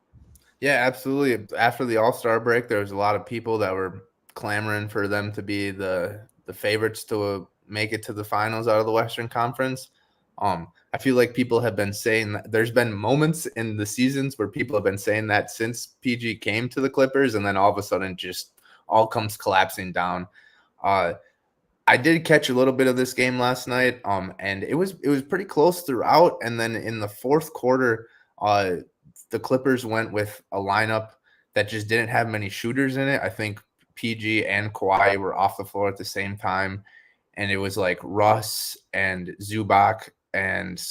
Speaker 2: Yeah, absolutely. After the All-Star break, there was a lot of people that were clamoring for them to be the favorites to make it to the finals out of the Western Conference. I feel like people have been saying that there's been moments in the seasons where people have been saying that since PG came to the Clippers, and then all of a sudden just all comes collapsing down. I did catch a little bit of this game last night, and it was pretty close throughout. And then in the fourth quarter, the Clippers went with a lineup that just didn't have many shooters in it. I think PG and Kawhi were off the floor at the same time, and it was like Russ and Zubac and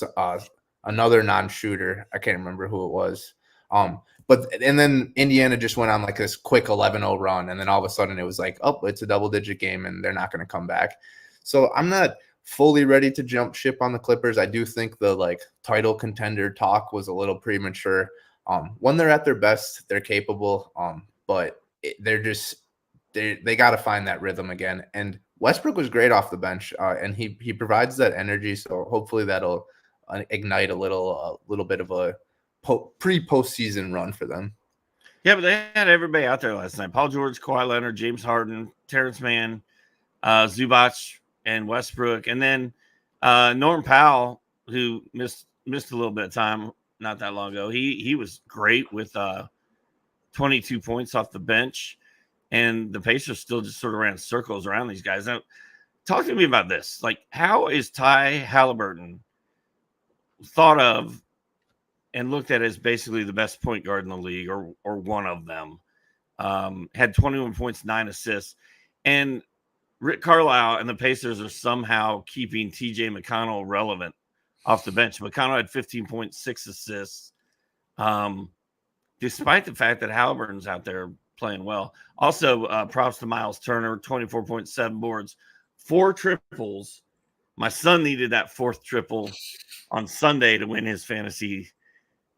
Speaker 2: another non-shooter. I can't remember who it was. And then Indiana just went on like this quick 11-0 run, and then all of a sudden it was like, oh, it's a double-digit game, and they're not going to come back. So I'm not fully ready to jump ship on the Clippers. I do think the like title contender talk was a little premature. When they're at their best, they're capable, but they got to find that rhythm again. And Westbrook was great off the bench, and he provides that energy. So hopefully that'll ignite a little bit of a pre-postseason run for them.
Speaker 1: Yeah, but they had everybody out there last night. Paul George, Kawhi Leonard, James Harden, Terrence Mann, Zubac, and Westbrook. And then Norm Powell, who missed a little bit of time not that long ago. He was great with 22 points off the bench. And the Pacers still just sort of ran circles around these guys. Now, talk to me about this. Like, how is Ty Halliburton thought of and looked at as basically the best point guard in the league, or one of them? Had 21 points, 9 assists. And Rick Carlisle and the Pacers are somehow keeping TJ McConnell relevant off the bench. McConnell had 15.6 assists, despite the fact that Halliburton's out there playing well. Also, props to Miles Turner, 24.7 boards, 4 triples. My son needed that 4th triple on Sunday to win his fantasy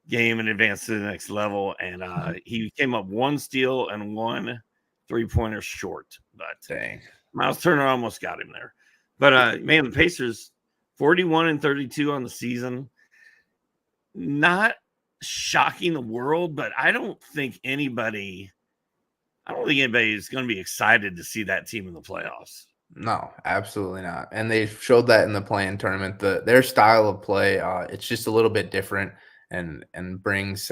Speaker 1: game and advance to the next level. And he came up 1 steal and 1 3-pointer short. But
Speaker 2: dang,
Speaker 1: Miles Turner almost got him there. But man, the Pacers 41-32 on the season. Not shocking the world, but I don't think anybody is going to be excited to see that team in the playoffs.
Speaker 2: No, absolutely not. And they showed that in the play-in tournament. Their style of play, it's just a little bit different and brings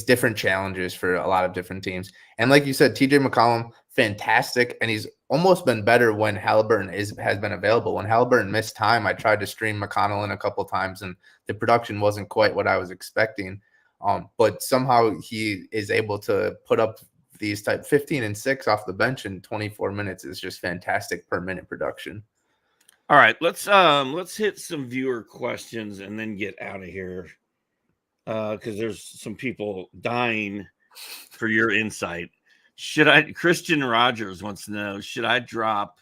Speaker 2: different challenges for a lot of different teams. And like you said, TJ McCollum, fantastic, and he's almost been better when Halliburton has been available. When Halliburton missed time, I tried to stream McConnell in a couple times, and the production wasn't quite what I was expecting. But somehow he is able to put up these type 15 and 6 off the bench in 24 minutes is just fantastic per minute production.
Speaker 1: All right, let's hit some viewer questions and then get out of here, because there's some people dying for your insight. Christian Rogers wants to know, should I drop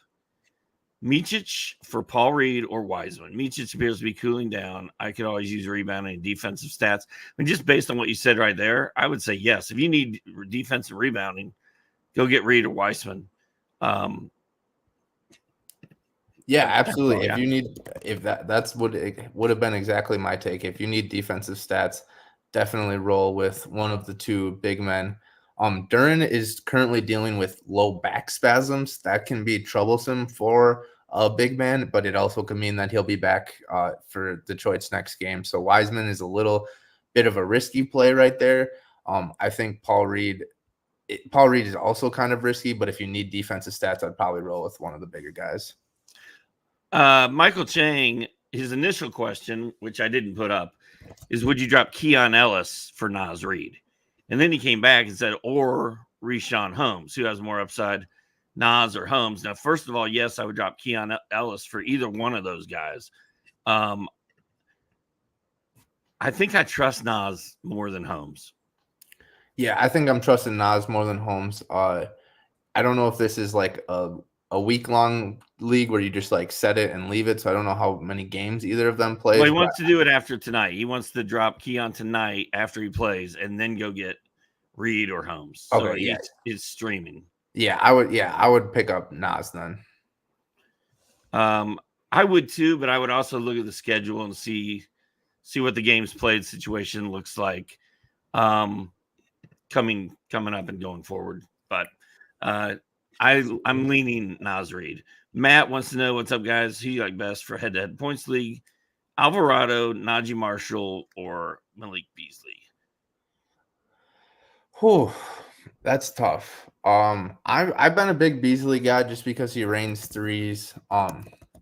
Speaker 1: Micic for Paul Reed or Wiseman? Micic appears to be cooling down. I could always use rebounding and defensive stats. I mean, just based on what you said right there, I would say yes. If you need defensive rebounding, go get Reed or Wiseman.
Speaker 2: Yeah, absolutely. That's what it would have been exactly my take. If you need defensive stats, definitely roll with one of the 2 big men. Duren is currently dealing with low back spasms. That can be troublesome for a big man, but it also can mean that he'll be back for Detroit's next game. So Wiseman is a little bit of a risky play right there. I think Paul Reed is also kind of risky, but if you need defensive stats, I'd probably roll with one of the bigger guys.
Speaker 1: Michael Chang, his initial question, which I didn't put up, is would you drop Keon Ellis for Naz Reid? And then he came back and said, or Richaun Holmes, who has more upside, Naz or Holmes. Now, first of all, yes, I would drop Keon Ellis for either one of those guys. I think I trust Naz more than Holmes.
Speaker 2: Yeah, I think I'm trusting Naz more than Holmes. I don't know if this is like a week-long league where you just like set it and leave it. So I don't know how many games either of them play.
Speaker 1: Well, he wants to do it after tonight. He wants to drop Keon tonight after he plays and then go get Reed or Holmes. So okay, he's streaming.
Speaker 2: Yeah, I would pick up Naz then.
Speaker 1: I would too, but I would also look at the schedule and see what the games played situation looks like coming up and going forward. But I'm leaning Naz Reid. Matt wants to know, what's up, guys? Who you like best for head-to-head points league? Alvarado, Najee Marshall, or Malik Beasley?
Speaker 2: Whew, that's tough. I've been a big Beasley guy just because he rains threes.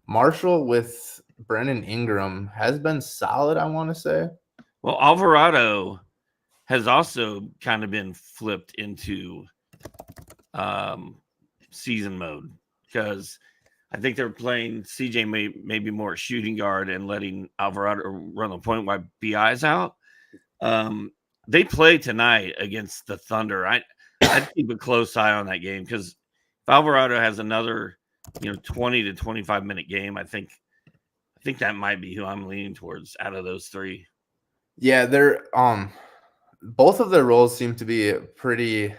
Speaker 2: Marshall with Brandon Ingram has been solid, I want to say.
Speaker 1: Well, Alvarado has also kind of been flipped into season mode because I think they're playing CJ maybe more shooting guard and letting Alvarado run the point while BI's out. They play tonight against the Thunder. I'd keep a close eye on that game because if Alvarado has another 20 to 25 minute game, I think that might be who I'm leaning towards out of those three.
Speaker 2: Yeah, they're both of their roles seem to be pretty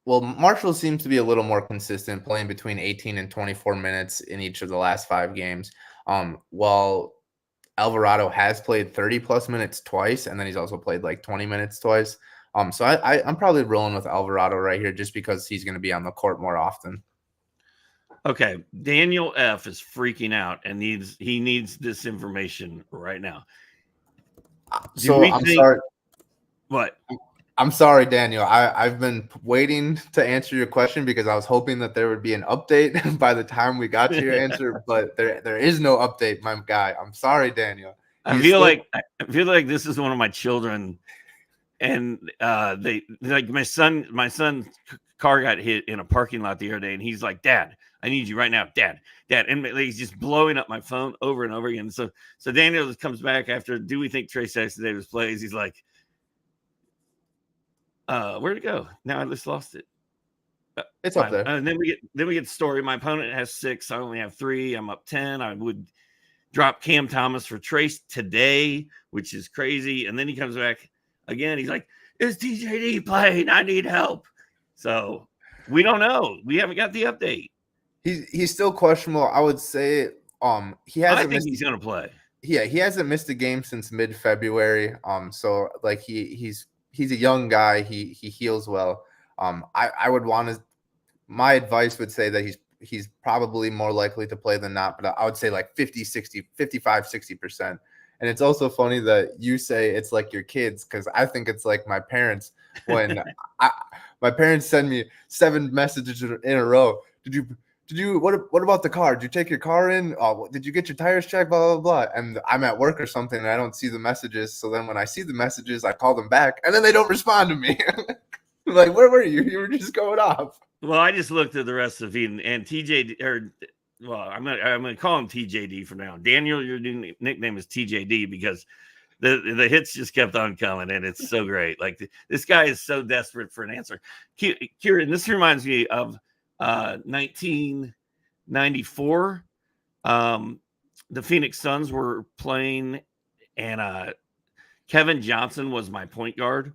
Speaker 2: well, Marshall seems to be a little more consistent, playing between 18 and 24 minutes in each of the last 5 games. While Alvarado has played 30 plus minutes twice, and then he's also played like 20 minutes twice. So I'm probably rolling with Alvarado right here just because he's going to be on the court more often.
Speaker 1: Okay, Daniel F is freaking out and he needs this information right now.
Speaker 2: So I'm sorry.
Speaker 1: What?
Speaker 2: I'm sorry, Daniel. I've been waiting to answer your question because I was hoping that there would be an update by the time we got to your answer, but there is no update, my guy. I'm sorry, Daniel.
Speaker 1: I feel like this is one of my children, and they like my son's car got hit in a parking lot the other day, and he's like, "Dad, I need you right now, Dad," and he's just blowing up my phone over and over again. So Daniel comes back after. Do we think Trey Sexton Davis plays? He's like, where'd it go? Now I just lost it.
Speaker 2: It's up there.
Speaker 1: And then we get the story. My opponent has 6. I only have 3. I'm up 10. I would drop Cam Thomas for Trace today, which is crazy. And then he comes back again. He's like, "Is TJD playing? I need help." So we don't know. We haven't got the update.
Speaker 2: He's still questionable. I would say he hasn't.
Speaker 1: I think he's gonna play.
Speaker 2: Yeah, he hasn't missed a game since mid-February. So like he's a young guy. He heals well. I would want to. My advice would say that he's probably more likely to play than not, but I would say like 50, 60, 55, 60%. And it's also funny that you say it's like your kids, because I think it's like my parents when my parents send me 7 messages in a row. Did you what about the car? Did you take your car in? Did you get your tires checked? Blah, blah, blah. And I'm at work or something and I don't see the messages. So then when I see the messages, I call them back and then they don't respond to me. Like, where were you? You were just going off.
Speaker 1: Well, I just looked at the rest of the feed and TJ I'm gonna call him TJD for now. Daniel, your new nickname is TJD because the hits just kept on coming and it's so great. Like this guy is so desperate for an answer. Kirien, this reminds me of 1994. The Phoenix Suns were playing and Kevin Johnson was my point guard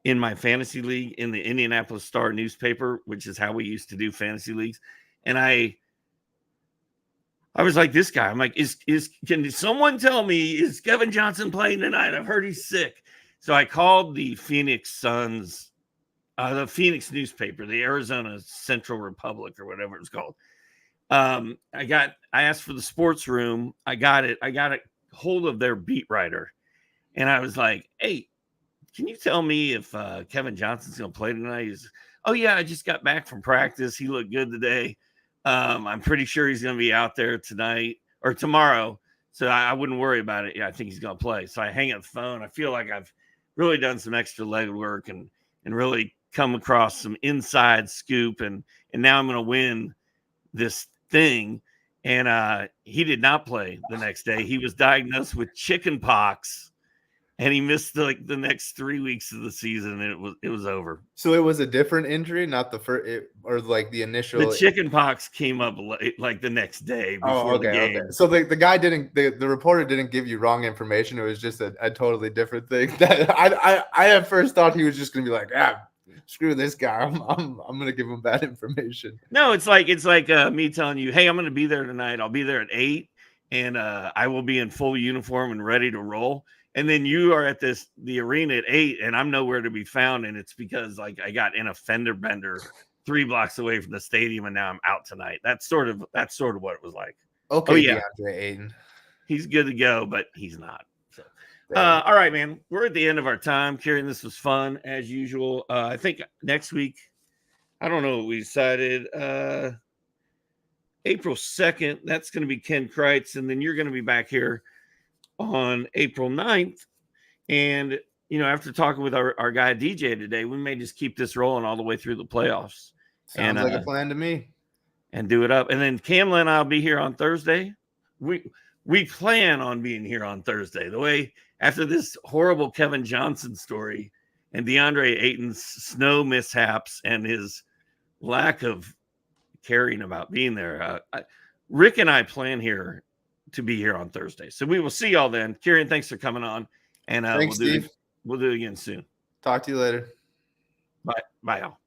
Speaker 1: in my fantasy league in the Indianapolis Star newspaper, which is how we used to do fantasy leagues. And I was like, this guy, I'm like, can someone tell me, is Kevin Johnson playing tonight? I've heard he's sick. So I called the Phoenix Suns, the Phoenix newspaper, the Arizona Central Republic or whatever it's called. I asked for the sports room. I got it. I got a hold of their beat writer. And I was like, "Hey, can you tell me if Kevin Johnson's going to play tonight?" He's, "Oh, yeah, I just got back from practice. He looked good today. I'm pretty sure he's going to be out there tonight or tomorrow. So I wouldn't worry about it. Yeah, I think he's going to play." So I hang up the phone. I feel like I've really done some extra legwork and really come across some inside scoop. And now I'm going to win this thing. And he did not play the next day. He was diagnosed with chicken pox. And he missed the next 3 weeks of the season, and it was over.
Speaker 2: So it was a different injury, not the first, or like the initial.
Speaker 1: The chicken pox came up like the next day before the game.
Speaker 2: Okay. So the guy the reporter didn't give you wrong information. It was just a totally different thing. That I at first thought he was just gonna be like, screw this guy. I'm gonna give him bad information.
Speaker 1: No, it's like me telling you, "Hey, I'm gonna be there tonight. I'll be there at 8, and I will be in full uniform and ready to roll." And then you are at the arena at 8 and I'm nowhere to be found. And it's because like I got in a fender bender 3 blocks away from the stadium and now I'm out tonight. That's sort of what it was like.
Speaker 2: Okay,
Speaker 1: yeah.
Speaker 2: DeAndre Ayton.
Speaker 1: He's good to go, but he's not. So, all right, man. We're at the end of our time. Kirien, this was fun as usual. I think next week, I don't know what we decided. April 2nd, that's going to be Ken Kreitz, and then you're going to be back here on April 9th. And, after talking with our guy DJ today, we may just keep this rolling all the way through the playoffs.
Speaker 2: Sounds like a plan to me.
Speaker 1: And do it up. And then Kamla and I'll be here on Thursday. We plan on being here on Thursday. The way after this horrible Kevin Johnson story and DeAndre Ayton's snow mishaps and his lack of caring about being there, Rick and I plan here to be here on Thursday. So we will see y'all then. Kirien, thanks for coming on. And
Speaker 2: Thanks, Steve.
Speaker 1: We'll do it again soon.
Speaker 2: Talk to you later.
Speaker 1: Bye. Bye, y'all.